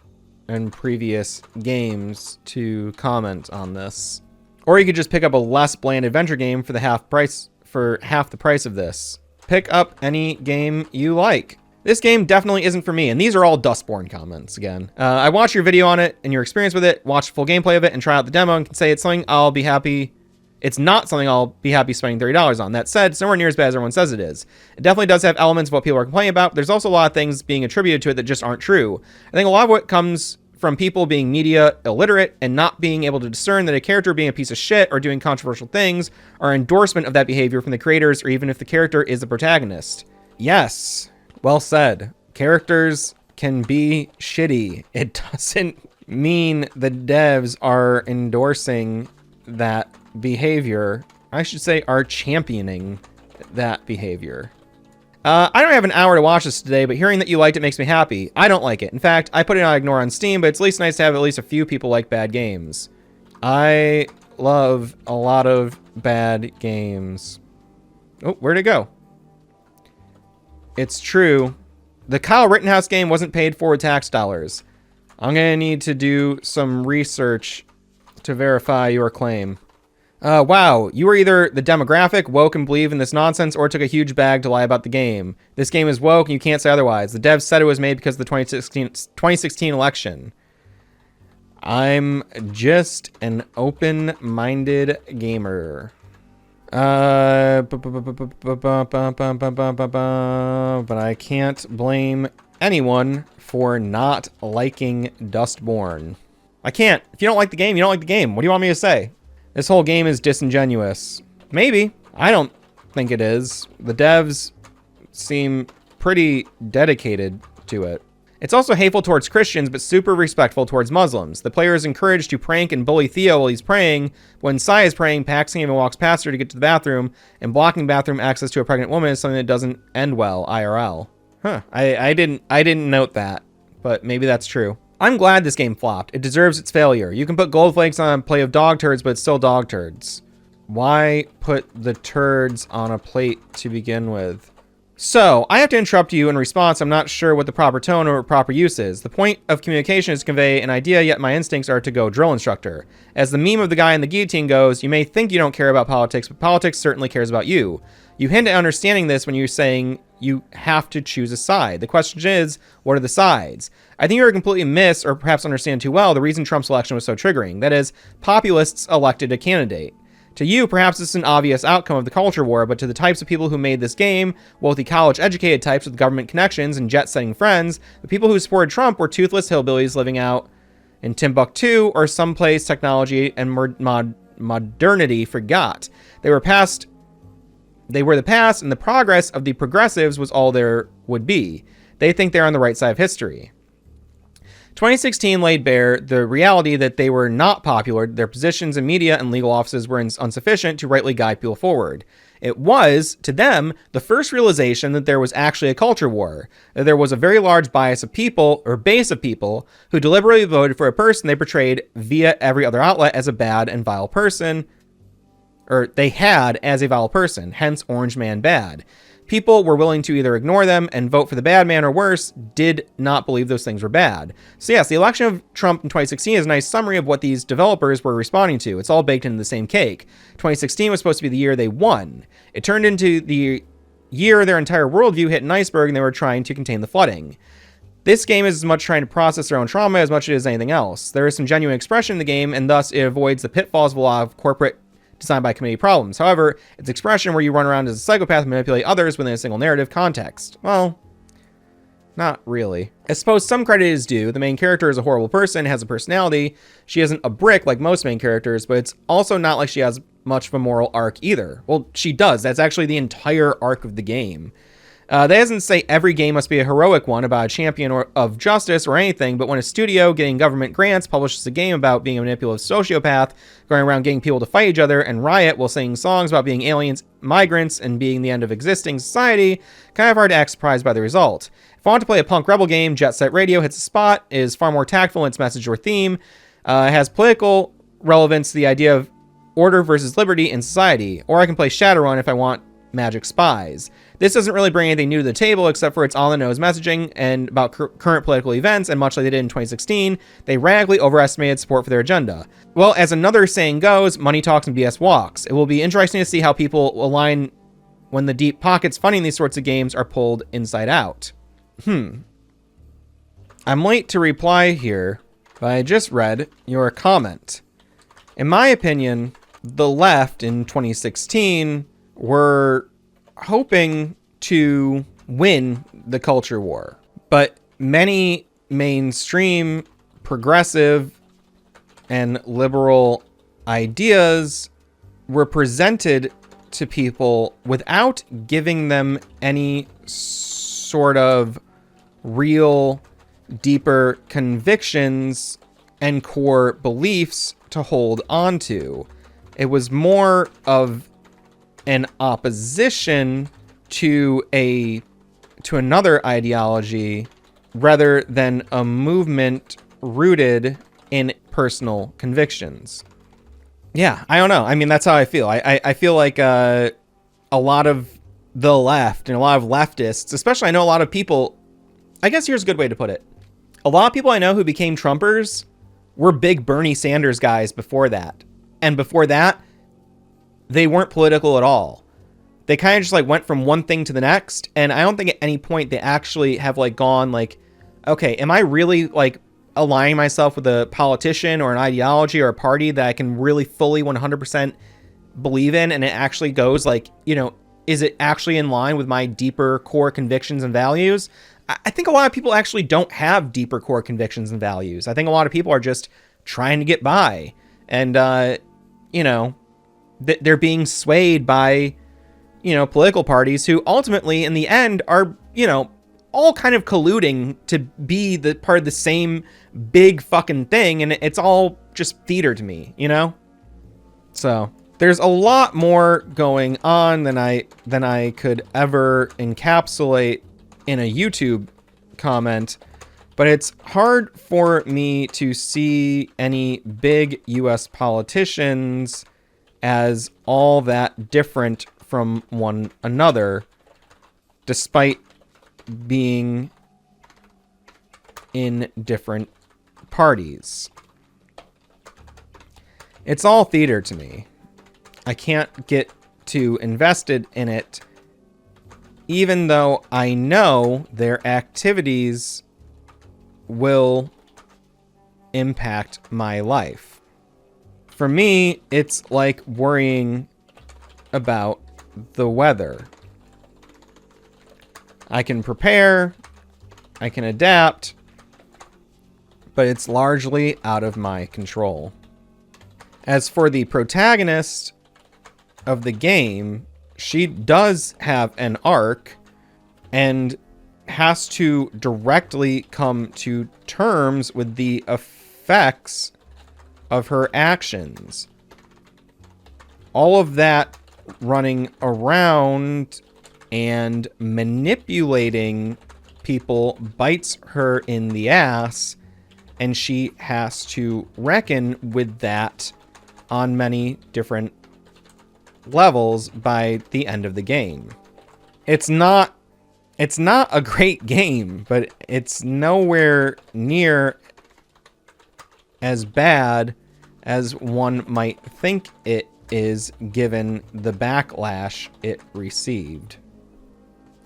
and previous games to comment on this. Or you could just pick up a less bland adventure game for half the price of this. Pick up any game you like. This game definitely isn't for me, and these are all Dustborn comments again. I watched your video on it and your experience with it, watched full gameplay of it, and try out the demo and can say it's something I'll be happy. It's not something I'll be happy spending $30 on. That said, it's nowhere near as bad as everyone says it is. It definitely does have elements of what people are complaining about, but there's also a lot of things being attributed to it that just aren't true. I think a lot of what comes from people being media illiterate and not being able to discern that a character being a piece of shit or doing controversial things are endorsement of that behavior from the creators, or even if the character is the protagonist. Yes, well said. Characters can be shitty. It doesn't mean the devs are endorsing that behavior. I should say are championing that behavior. I don't have an hour to watch this today, but hearing that you liked it makes me happy. I don't like it. In fact, I put it on ignore on Steam, but it's at least nice to have at least a few people like bad games. I love a lot of bad games. Oh, where'd it go? It's true. The Kyle Rittenhouse game wasn't paid for with tax dollars. I'm gonna need to do some research to verify your claim. Wow, you were either the demographic, woke and believe in this nonsense, or took a huge bag to lie about the game. This game is woke and you can't say otherwise. The devs said it was made because of the 2016 election. I'm just an open-minded gamer. But I can't blame anyone for not liking Dustborn. I can't. If you don't like the game, you don't like the game. What do you want me to say? This whole game is disingenuous. Maybe. I don't think it is. The devs seem pretty dedicated to it. It's also hateful towards Christians, but super respectful towards Muslims. The player is encouraged to prank and bully Theo while he's praying. When Sai is praying, paxing him and walks past her to get to the bathroom, and blocking bathroom access to a pregnant woman is something that doesn't end well, IRL. Huh. I didn't note that, but maybe that's true. I'm glad this game flopped. It deserves its failure. You can put gold flakes on a plate of dog turds, but it's still dog turds. Why put the turds on a plate to begin with? So, I have to interrupt you in response. I'm not sure what the proper tone or proper use is. The point of communication is to convey an idea, yet my instincts are to go drill instructor. As the meme of the guy in the guillotine goes, you may think you don't care about politics, but politics certainly cares about you. You hint at understanding this when you're saying you have to choose a side. The question is, what are the sides? I think you're completely miss, or perhaps understand too well, the reason Trump's election was so triggering. That is, populists elected a candidate. To you, perhaps this is an obvious outcome of the culture war, but to the types of people who made this game, wealthy college-educated types with government connections and jet-setting friends, the people who supported Trump were toothless hillbillies living out in Timbuktu or someplace technology and modernity forgot. They were the past, and the progress of the progressives was all there would be. They think they're on the right side of history. 2016 laid bare the reality that they were not popular. Their positions in media and legal offices were insufficient to rightly guide people forward. It was, to them, the first realization that there was actually a culture war, that there was a very large bias of people, or base of people, who deliberately voted for a person they portrayed via every other outlet as a bad and vile person, or they had as a vile person, hence Orange Man bad. People were willing to either ignore them and vote for the bad man, or worse, did not believe those things were bad. So yes, the election of Trump in 2016 is a nice summary of what these developers were responding to. It's all baked into the same cake. 2016 was supposed to be the year they won. It turned into the year their entire worldview hit an iceberg and they were trying to contain the flooding. This game is as much trying to process their own trauma as much as anything else. There is some genuine expression in the game, and thus it avoids the pitfalls of a lot of corporate designed by committee problems. However, it's expression where you run around as a psychopath and manipulate others within a single narrative context. Well, not really. I suppose some credit is due. The main character is a horrible person, has a personality. She isn't a brick like most main characters, but it's also not like she has much of a moral arc either. Well, she does. That's actually the entire arc of the game. That doesn't say every game must be a heroic one about a champion of justice or anything, but when a studio getting government grants publishes a game about being a manipulative sociopath, going around getting people to fight each other and riot while singing songs about being aliens, migrants, and being the end of existing society, kind of hard to act surprised by the result. If I want to play a punk rebel game, Jet Set Radio hits a spot, is far more tactful in its message or theme, has political relevance to the idea of order versus liberty in society, or I can play Shadowrun if I want magic spies. This doesn't really bring anything new to the table except for its on-the-nose messaging and about current political events, and much like they did in 2016, they radically overestimated support for their agenda. Well, as another saying goes, money talks and BS walks. It will be interesting to see how people align when the deep pockets funding these sorts of games are pulled inside out. I'm late to reply here, but I just read your comment. In my opinion, the left in 2016 were hoping to win the culture war, but many mainstream progressive and liberal ideas were presented to people without giving them any sort of real, deeper convictions and core beliefs to hold on to. It was more of an opposition to another ideology rather than a movement rooted in personal convictions. Yeah, I don't know. I mean, that's how I feel. I feel like a lot of the left and a lot of leftists, especially I know a lot of people, I guess here's a good way to put it. A lot of people I know who became Trumpers were big Bernie Sanders guys before that. And before that, they weren't political at all. They kind of just like went from one thing to the next. And I don't think at any point they actually have like gone like, okay, am I really like aligning myself with a politician or an ideology or a party that I can really fully 100% believe in? And it actually goes like, you know, is it actually in line with my deeper core convictions and values? I think a lot of people actually don't have deeper core convictions and values. I think a lot of people are just trying to get by. And, you know, they're being swayed by, you know, political parties who ultimately in the end are, you know, all kind of colluding to be the part of the same big fucking thing. And it's all just theater to me, you know? So there's a lot more going on than I could ever encapsulate in a YouTube comment, but it's hard for me to see any big US politicians as all that different from one another, despite being in different parties. It's all theater to me. I can't get too invested in it, even though I know their activities will impact my life. For me, it's like worrying about the weather. I can prepare, I can adapt, but it's largely out of my control. As for the protagonist of the game, she does have an arc and has to directly come to terms with the effects of her actions. All of that running around and manipulating people bites her in the ass, and she has to reckon with that on many different levels by the end of the game. It's not a great game, but it's nowhere near as bad as one might think it is given the backlash it received.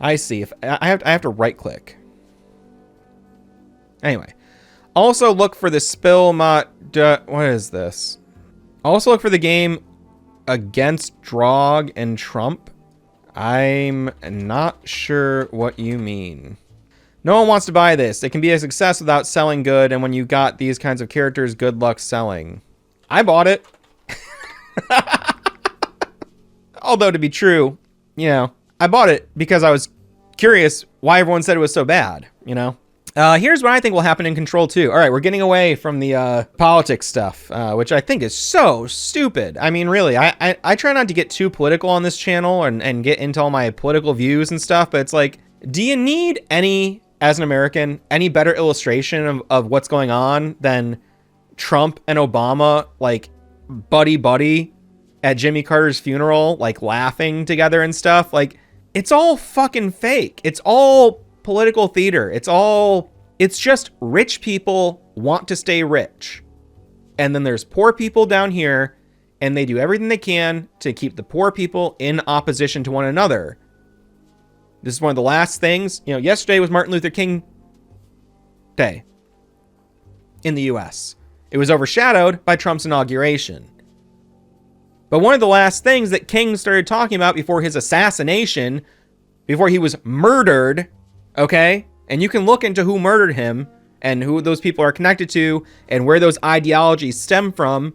I see. If I have to right click. Anyway, also look for the what is this? Also look for the game Against Drog and Trump. I'm not sure what you mean. No one wants to buy this. It can be a success without selling good, and when you got these kinds of characters, good luck selling. I bought it. Although to be true, you know, I bought it because I was curious why everyone said it was so bad, you know? Here's what I think will happen in Control 2. All right, we're getting away from the politics stuff, which I think is so stupid. I mean, really, I try not to get too political on this channel and get into all my political views and stuff, but it's like, do you need any, as an American, any better illustration of what's going on than Trump and Obama, like, buddy-buddy, at Jimmy Carter's funeral, like laughing together and stuff. Like, it's all fucking fake. It's all political theater. It's just rich people want to stay rich. And then there's poor people down here, and they do everything they can to keep the poor people in opposition to one another. This is one of the last things. Yesterday was Martin Luther King Day in the US. It was overshadowed by Trump's inauguration. But one of the last things that King started talking about before his assassination, before he was murdered, okay? And you can look into who murdered him and who those people are connected to and where those ideologies stem from,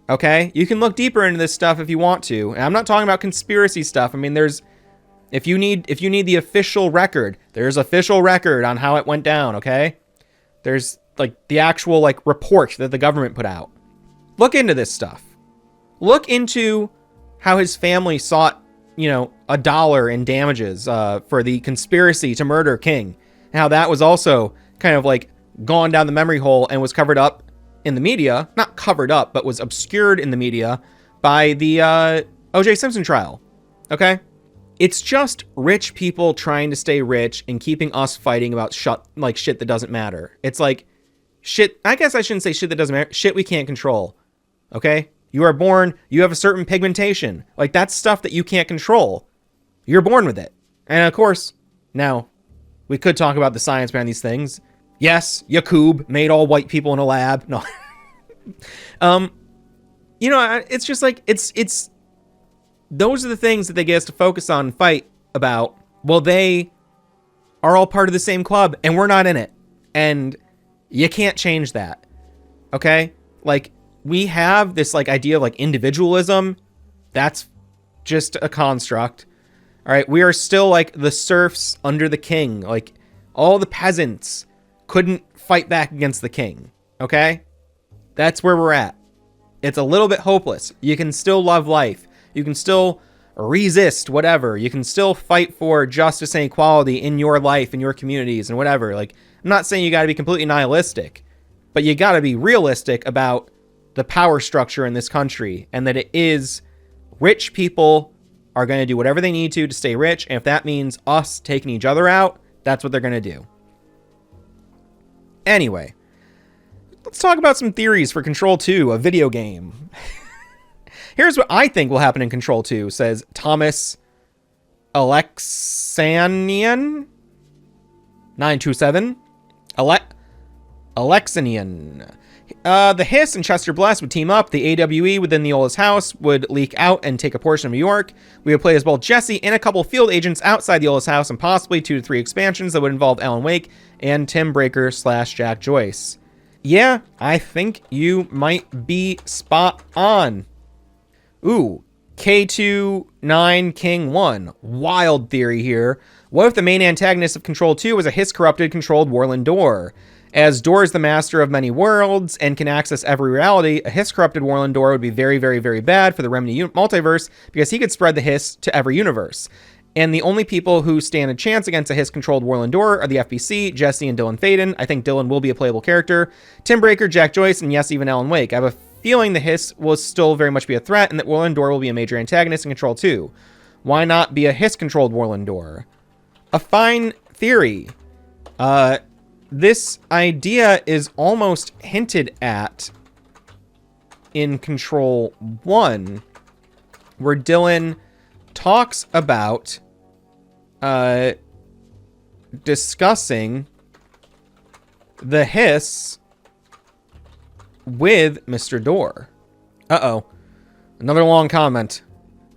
okay? You can look deeper into this stuff if you want to. And I'm not talking about conspiracy stuff. I mean, if you need the official record, there's official record on how it went down, okay? There's like the actual like report that the government put out. Look into this stuff. Look into how his family sought, $1 in damages for the conspiracy to murder King. And how that was also kind of like gone down the memory hole and was covered up in the media. Not covered up, but was obscured in the media by the O.J. Simpson trial. Okay? It's just rich people trying to stay rich and keeping us fighting about shit that doesn't matter. It's like shit. I guess I shouldn't say shit that doesn't matter. Shit we can't control. Okay? You are born, you have a certain pigmentation. Like, that's stuff that you can't control. You're born with it. And of course, now, we could talk about the science behind these things. Yes, Yakub made all white people in a lab. No. It's just like, it's those are the things that they get us to focus on and fight about. Well, they are all part of the same club, and we're not in it. And you can't change that. Okay? Like, we have this like idea of like individualism. That's just a construct. All right. We are still like the serfs under the king. Like all the peasants couldn't fight back against the king. Okay. That's where we're at. It's a little bit hopeless. You can still love life. You can still resist whatever. You can still fight for justice and equality in your life, in your communities and whatever. Like, I'm not saying you got to be completely nihilistic, but you got to be realistic about the power structure in this country, and that it is rich people are going to do whatever they need to stay rich. And if that means us taking each other out, that's what they're going to do. Anyway, let's talk about some theories for Control 2, a video game. Here's what I think will happen in Control 2, says Thomas Alexanian 927. Alexanian. The Hiss and Chester Bless would team up. The AWE within the oldest house would leak out and take a portion of New York. We would play as both Jesse and a couple field agents outside the oldest house, and possibly 2 to 3 expansions that would involve Alan Wake and Tim Breaker / Jack Joyce. Yeah, I think you might be spot on. Ooh, K29 King 1. Wild theory here. What if the main antagonist of Control 2 was a Hiss-corrupted, controlled Warland Door? As Door is the master of many worlds and can access every reality, a Hiss-corrupted Warland Door would be very, very, very bad for the Remedy multiverse because he could spread the Hiss to every universe. And the only people who stand a chance against a Hiss-controlled Warland Door are the FBC, Jesse, and Dylan Faden. I think Dylan will be a playable character. Tim Breaker, Jack Joyce, and yes, even Alan Wake. I have a feeling the Hiss will still very much be a threat and that Warland Door will be a major antagonist in Control 2. Why not be a Hiss-controlled Warland Door? A fine theory. This idea is almost hinted at in Control 1, where Dylan talks about discussing the Hiss with Mr. Door. Uh-oh. Another long comment.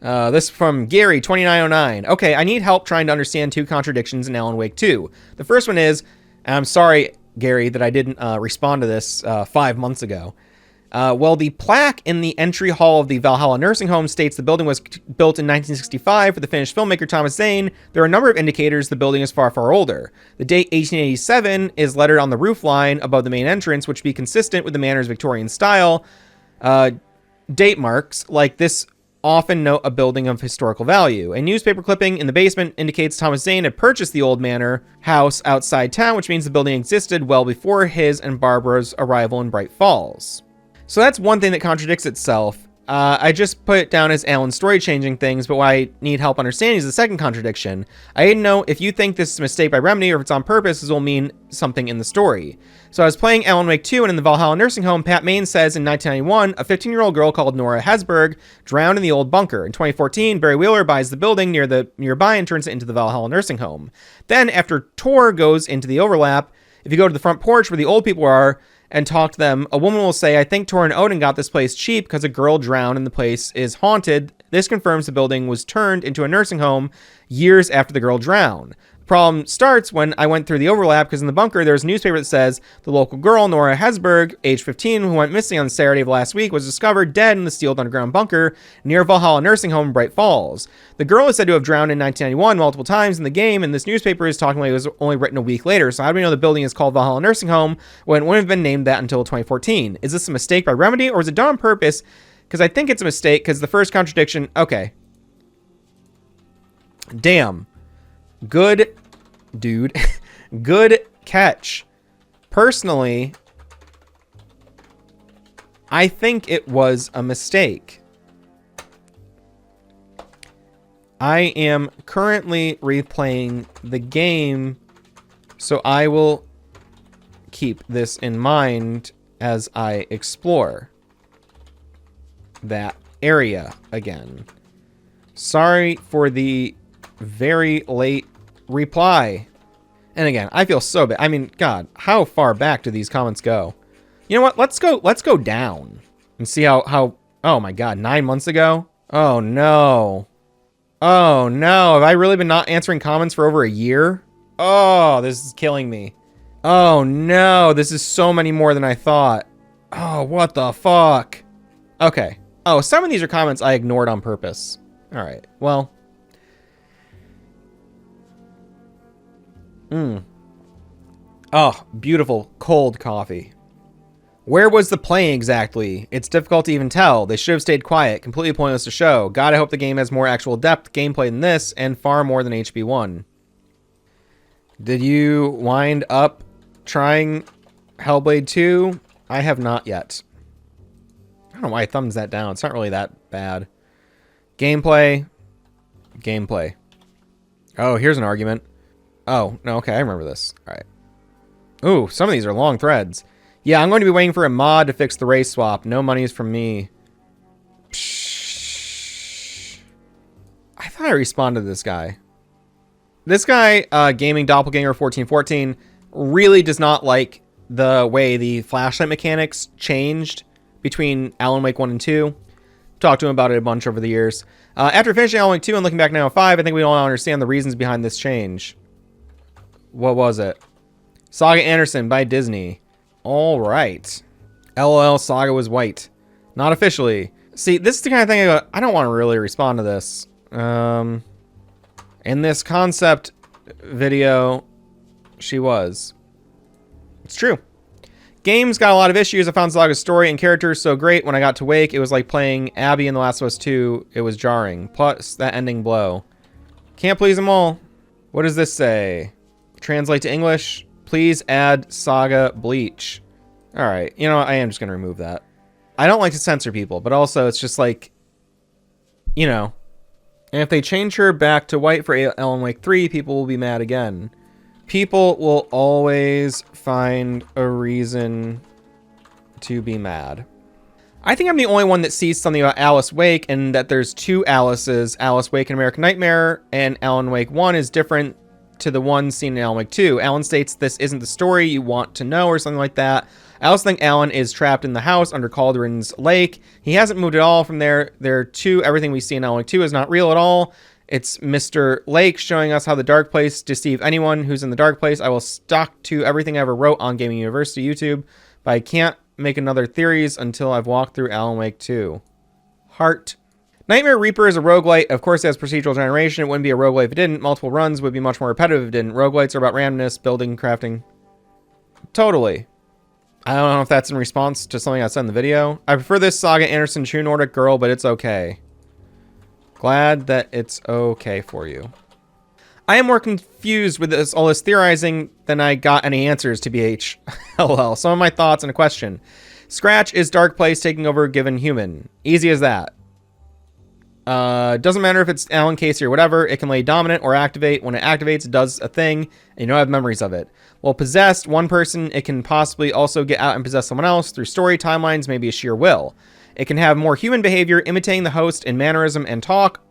This from Gary 2909. Okay, I need help trying to understand 2 contradictions in Alan Wake 2. The first one is, and I'm sorry, Gary, that I didn't respond to this 5 months ago. Well, the plaque in the entry hall of the Valhalla nursing home states the building was built in 1965 for the Finnish filmmaker Thomas Zane. There are a number of indicators the building is far, far older. The date 1887 is lettered on the roof line above the main entrance, which would be consistent with the manor's Victorian style. Date marks like this often note a building of historical value. A newspaper clipping in the basement indicates Thomas Zane had purchased the old manor house outside town, which means the building existed well before his and Barbara's arrival in Bright Falls. So that's one thing that contradicts itself. I just put it down as Alan's story changing things, but what I need help understanding is the second contradiction. I didn't know if you think this is a mistake by Remedy or if it's on purpose, this will mean something in the story. So I was playing Alan Wake 2, and in the Valhalla nursing home, Pat Main says in 1991, a 15-year-old girl called Nora Hesberg drowned in the old bunker. In 2014, Barry Wheeler buys the building nearby and turns it into the Valhalla nursing home. Then, after Tor goes into the overlap, if you go to the front porch where the old people are, and talk to them, a woman will say, I think Tor and Odin got this place cheap because a girl drowned and the place is haunted. This confirms the building was turned into a nursing home years after the girl drowned. The problem starts when I went through the overlap because in the bunker there's a newspaper that says the local girl, Nora Hesberg, age 15, who went missing on Saturday of last week, was discovered dead in the sealed underground bunker near Valhalla Nursing Home in Bright Falls. The girl is said to have drowned in 1991 multiple times in the game, and this newspaper is talking like it was only written a week later. So how do we know the building is called Valhalla Nursing Home when it wouldn't have been named that until 2014? Is this a mistake by Remedy, or is it done on purpose? Because I think it's a mistake, because the first contradiction... Okay. Damn. Good... Dude. Good catch. Personally, I think it was a mistake. I am currently replaying the game, so I will keep this in mind as I explore that area again. Sorry for the very late reply. And again, I feel so bad. I mean, God, how far back do these comments go? You know what? Let's go down and see how oh my God, 9 months ago? Oh no. Oh no. Have I really been not answering comments for over a year? Oh, this is killing me. Oh no, this is so many more than I thought. Oh, what the fuck? Okay. Oh, some of these are comments I ignored on purpose. All right. Well. Oh, beautiful cold coffee. Where was the playing exactly? It's difficult to even tell. They should have stayed quiet. Completely pointless to show. God, I hope the game has more actual depth gameplay than this, and far more than HB1. Did you wind up trying Hellblade 2? I have not yet. I don't know why I thumbs that down. It's not really that bad. Gameplay. Gameplay. Oh, here's an argument. Oh, no, okay, I remember this. All right. Ooh, some of these are long threads. Yeah, I'm going to be waiting for a mod to fix the race swap. No money is from me. Psh. I thought I responded to this guy. This guy, Gaming Doppelganger 1414, really does not like the way the flashlight mechanics changed between Alan Wake 1 and 2. Talked to him about it a bunch over the years. After finishing Alan Wake 2 and looking back now at 5, I think we all understand the reasons behind this change. What was it? Saga Anderson by Disney. All right. LOL, Saga was white. Not officially. See, this is the kind of thing I don't want to really respond to this. In this concept video, she was. It's true. Game's got a lot of issues. I found Saga's story and characters so great. When I got to Wake, it was like playing Abby in The Last of Us 2. It was jarring. Plus, that ending blow. Can't please them all. What does this say? Translate to English. Please add Saga Bleach. Alright, you know, I am just going to remove that. I don't like to censor people, but also it's just like, you know, and if they change her back to white for Alan Wake 3, people will be mad again. People will always find a reason to be mad. I think I'm the only one that sees something about Alice Wake and that there's two Alices, Alice Wake and American Nightmare, and Alan Wake 1 is different to the one seen in Alan Wake 2. Alan states this isn't the story you want to know or something like that. I also think Alan is trapped in the house under Cauldron's Lake. He hasn't moved at all from there. Everything we see in Alan Wake 2 is not real at all. It's Mr. Lake showing us how the dark place deceive anyone who's in the dark place. I will stuck to everything I ever wrote on Gaming University YouTube, but I can't make another theories until I've walked through Alan Wake 2. Heart. Nightmare Reaper is a roguelite. Of course, it has procedural generation. It wouldn't be a roguelite if it didn't. Multiple runs would be much more repetitive if it didn't. Roguelites are about randomness, building, crafting. Totally. I don't know if that's in response to something I said in the video. I prefer this Saga Anderson True Nordic Girl, but it's okay. Glad that it's okay for you. I am more confused with all this theorizing than I got any answers to BH. LOL. Some of my thoughts and a question. Scratch is Dark Place taking over a given human. Easy as that. Doesn't matter if it's Alan, Casey, or whatever. It can lay dominant or activate. When it activates, it does a thing, and you don't have memories of it. While possessed, one person, it can possibly also get out and possess someone else through story, timelines, maybe a sheer will. It can have more human behavior, imitating the host in mannerism and talk,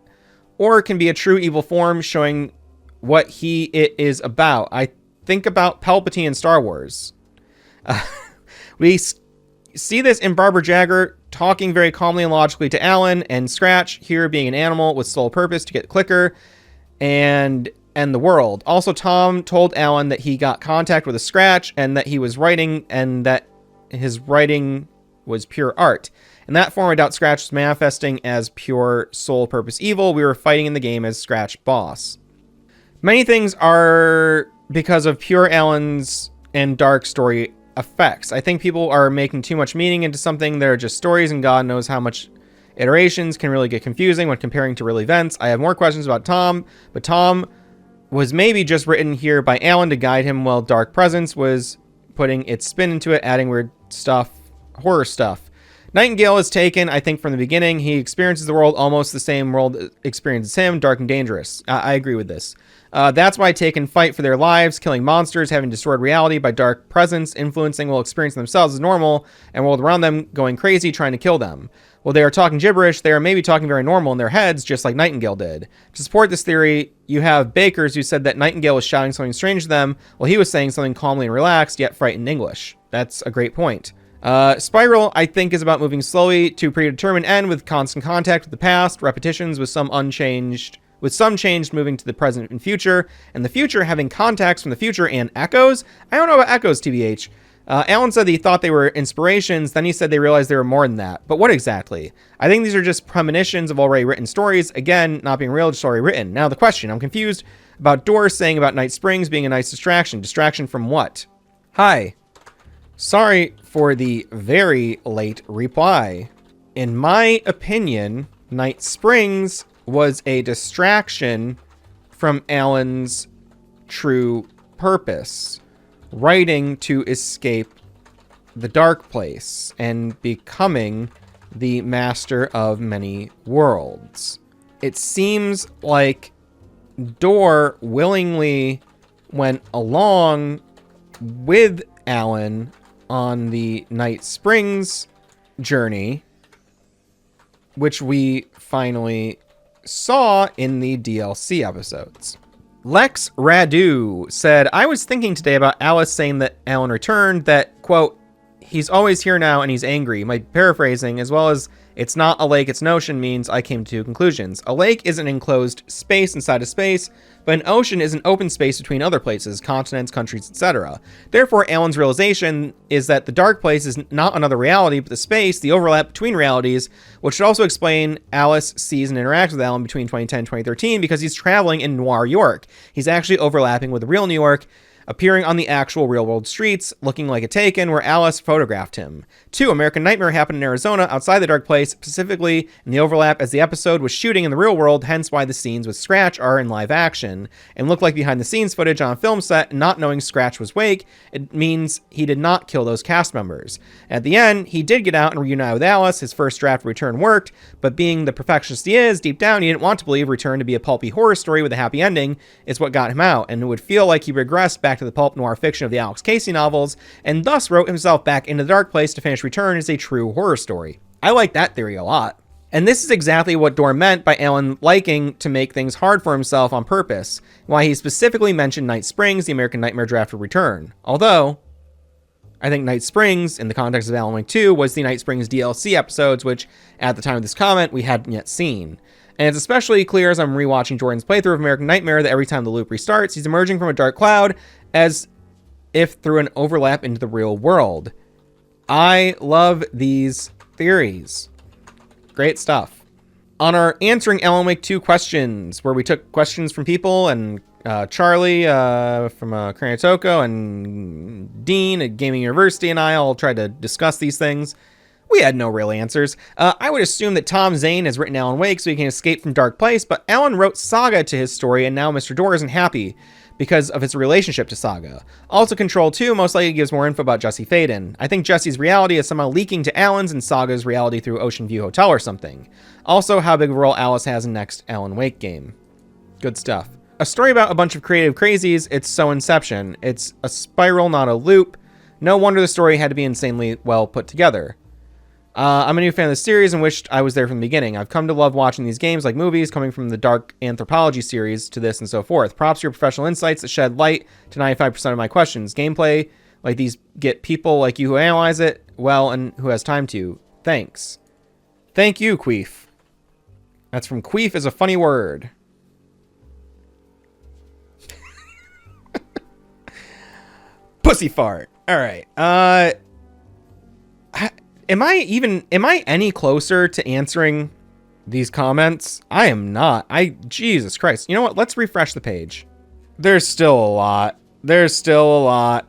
or it can be a true evil form, showing what it is about. I think about Palpatine in Star Wars. We see this in Barbara Jagger talking very calmly and logically to Alan, and Scratch here being an animal with sole purpose to get Clicker and end the world. Also, Tom told Alan that he got contact with a Scratch and that he was writing, and that his writing was pure art. In that form, I doubt Scratch was manifesting as pure sole purpose evil. We were fighting in the game as Scratch boss. Many things are because of pure Alan's and dark story effects. I think people are making too much meaning into something that are just stories, and God knows how much iterations can really get confusing when comparing to real events. I have more questions about Tom, but Tom was maybe just written here by Alan to guide him, while Dark Presence was putting its spin into it, adding weird stuff, horror stuff. Nightingale is taken, I think, from the beginning. He experiences the world almost the same world experiences him, dark and dangerous. I agree with this. That's why Taken fight for their lives, killing monsters, having distorted reality by Dark Presence, influencing while experiencing themselves as normal, and world around them going crazy trying to kill them. While they are talking gibberish, they are maybe talking very normal in their heads, just like Nightingale did. To support this theory, you have Bakers, who said that Nightingale was shouting something strange to them, while he was saying something calmly and relaxed, yet frightened English. That's a great point. Spiral, I think, is about moving slowly to a predetermined end with constant contact with the past, repetitions with some changed moving to the present and future, and the future having contacts from the future and echoes. I don't know about echoes, TBH. Alan said that he thought they were inspirations, then he said they realized they were more than that. But what exactly? I think these are just premonitions of already written stories, again, not being real, just already written. Now the question, I'm confused about Doris saying about Night Springs being a nice distraction. Distraction from what? Hi. Sorry for the very late reply. In my opinion, Night Springs was a distraction from Alan's true purpose, writing to escape the dark place and becoming the master of many worlds. It seems like Dor willingly went along with Alan on the Night Springs journey, which we finally saw in the DLC episodes. Lex Radu said, I was thinking today about Alice saying that Alan returned, that, quote, he's always here now and he's angry. My paraphrasing, as well as it's not a lake, it's an ocean, means I came to two conclusions. A lake is an enclosed space inside a space, but an ocean is an open space between other places, continents, countries, etc. Therefore, Alan's realization is that the dark place is not another reality, but the space, the overlap between realities, which should also explain Alice sees and interacts with Alan between 2010 and 2013, because he's traveling in Noir York. He's actually overlapping with the real New York, appearing on the actual real-world streets, looking like a Taken, where Alice photographed him. 2. American Nightmare happened in Arizona, outside the dark place, specifically in the overlap as the episode was shooting in the real world, hence why the scenes with Scratch are in live action, and look like behind-the-scenes footage on a film set, and not knowing Scratch was Wake, it means he did not kill those cast members. At the end, he did get out and reunite with Alice. His first draft of Return worked, but being the perfectionist he is, deep down he didn't want to believe Return to be a pulpy horror story with a happy ending is what got him out, and it would feel like he regressed back to the pulp noir fiction of the Alex Casey novels, and thus wrote himself back into the dark place to finish Return as a true horror story. I like that theory a lot. And this is exactly what Dor meant by Alan liking to make things hard for himself on purpose, why he specifically mentioned Night Springs, the American Nightmare draft of Return. Although, I think Night Springs, in the context of Alan Wake 2, was the Night Springs DLC episodes, which, at the time of this comment, we hadn't yet seen. And it's especially clear as I'm rewatching Jordan's playthrough of American Nightmare that every time the loop restarts, he's emerging from a dark cloud as if through an overlap into the real world. I love these theories. Great stuff. On our Answering Alan Wake 2 questions, where we took questions from people, and Charlie from Kranitoko and Dean at Gaming University and I all tried to discuss these things. We had no real answers. I would assume that Tom Zane has written Alan Wake so he can escape from Dark Place, but Alan wrote Saga to his story, and now Mr. Dor isn't happy. because of his relationship to Saga. Also, Control 2 most likely gives more info about Jesse Faden. I think Jesse's reality is somehow leaking to Alan's and Saga's reality through Ocean View Hotel or something. Also, how big of a role Alice has in next Alan Wake game. Good stuff. A story about a bunch of creative crazies, it's so Inception. It's a spiral, not a loop. No wonder the story had to be insanely well put together. I'm a new fan of the series and wished I was there from the beginning. I've come to love watching these games like movies, coming from the dark anthropology series to this and so forth. Props to your professional insights that shed light to 95% of my questions. Gameplay like these get people like you who analyze it well and who has time to. Thanks. Thank you, Queef. That's from Queef is a funny word. Pussy fart. All right. Am I any closer to answering these comments? I am not. Jesus Christ. You know what? Let's refresh the page. There's still a lot. There's so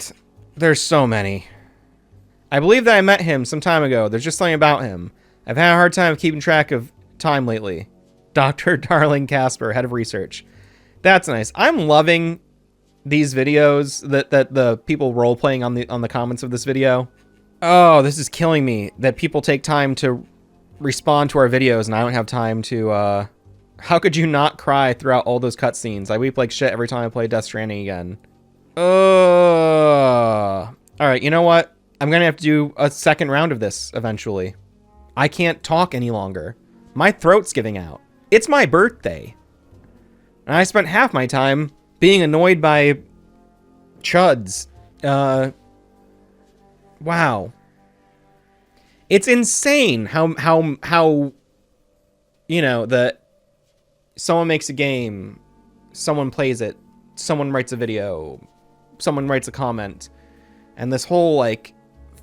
many. I believe that I met him some time ago. There's just something about him. I've had a hard time keeping track of time lately. Dr. Darling Casper, head of research. That's nice. I'm loving these videos that the people role playing on the comments of this video. Oh, this is killing me that people take time to respond to our videos and I don't have time to, how could you not cry throughout all those cutscenes? I weep like shit every time I play Death Stranding again. All right, you know what? I'm gonna have to do a second round of this eventually. I can't talk any longer. My throat's giving out. It's my birthday. And I spent half my time being annoyed by chuds. Wow. It's insane how you know, that someone makes a game, someone plays it, someone writes a video, someone writes a comment, and this whole like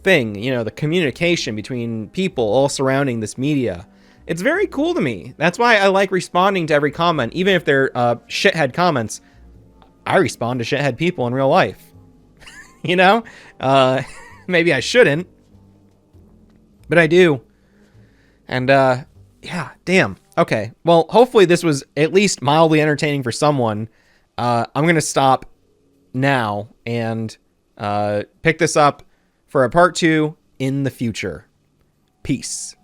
thing, you know, the communication between people all surrounding this media. It's very cool to me. That's why I like responding to every comment, even if they're shithead comments. I respond to shithead people in real life. You know? Maybe I shouldn't, but I do. And, yeah, damn. Okay. Well, hopefully this was at least mildly entertaining for someone. I'm going to stop now and, pick this up for a part 2 in the future. Peace.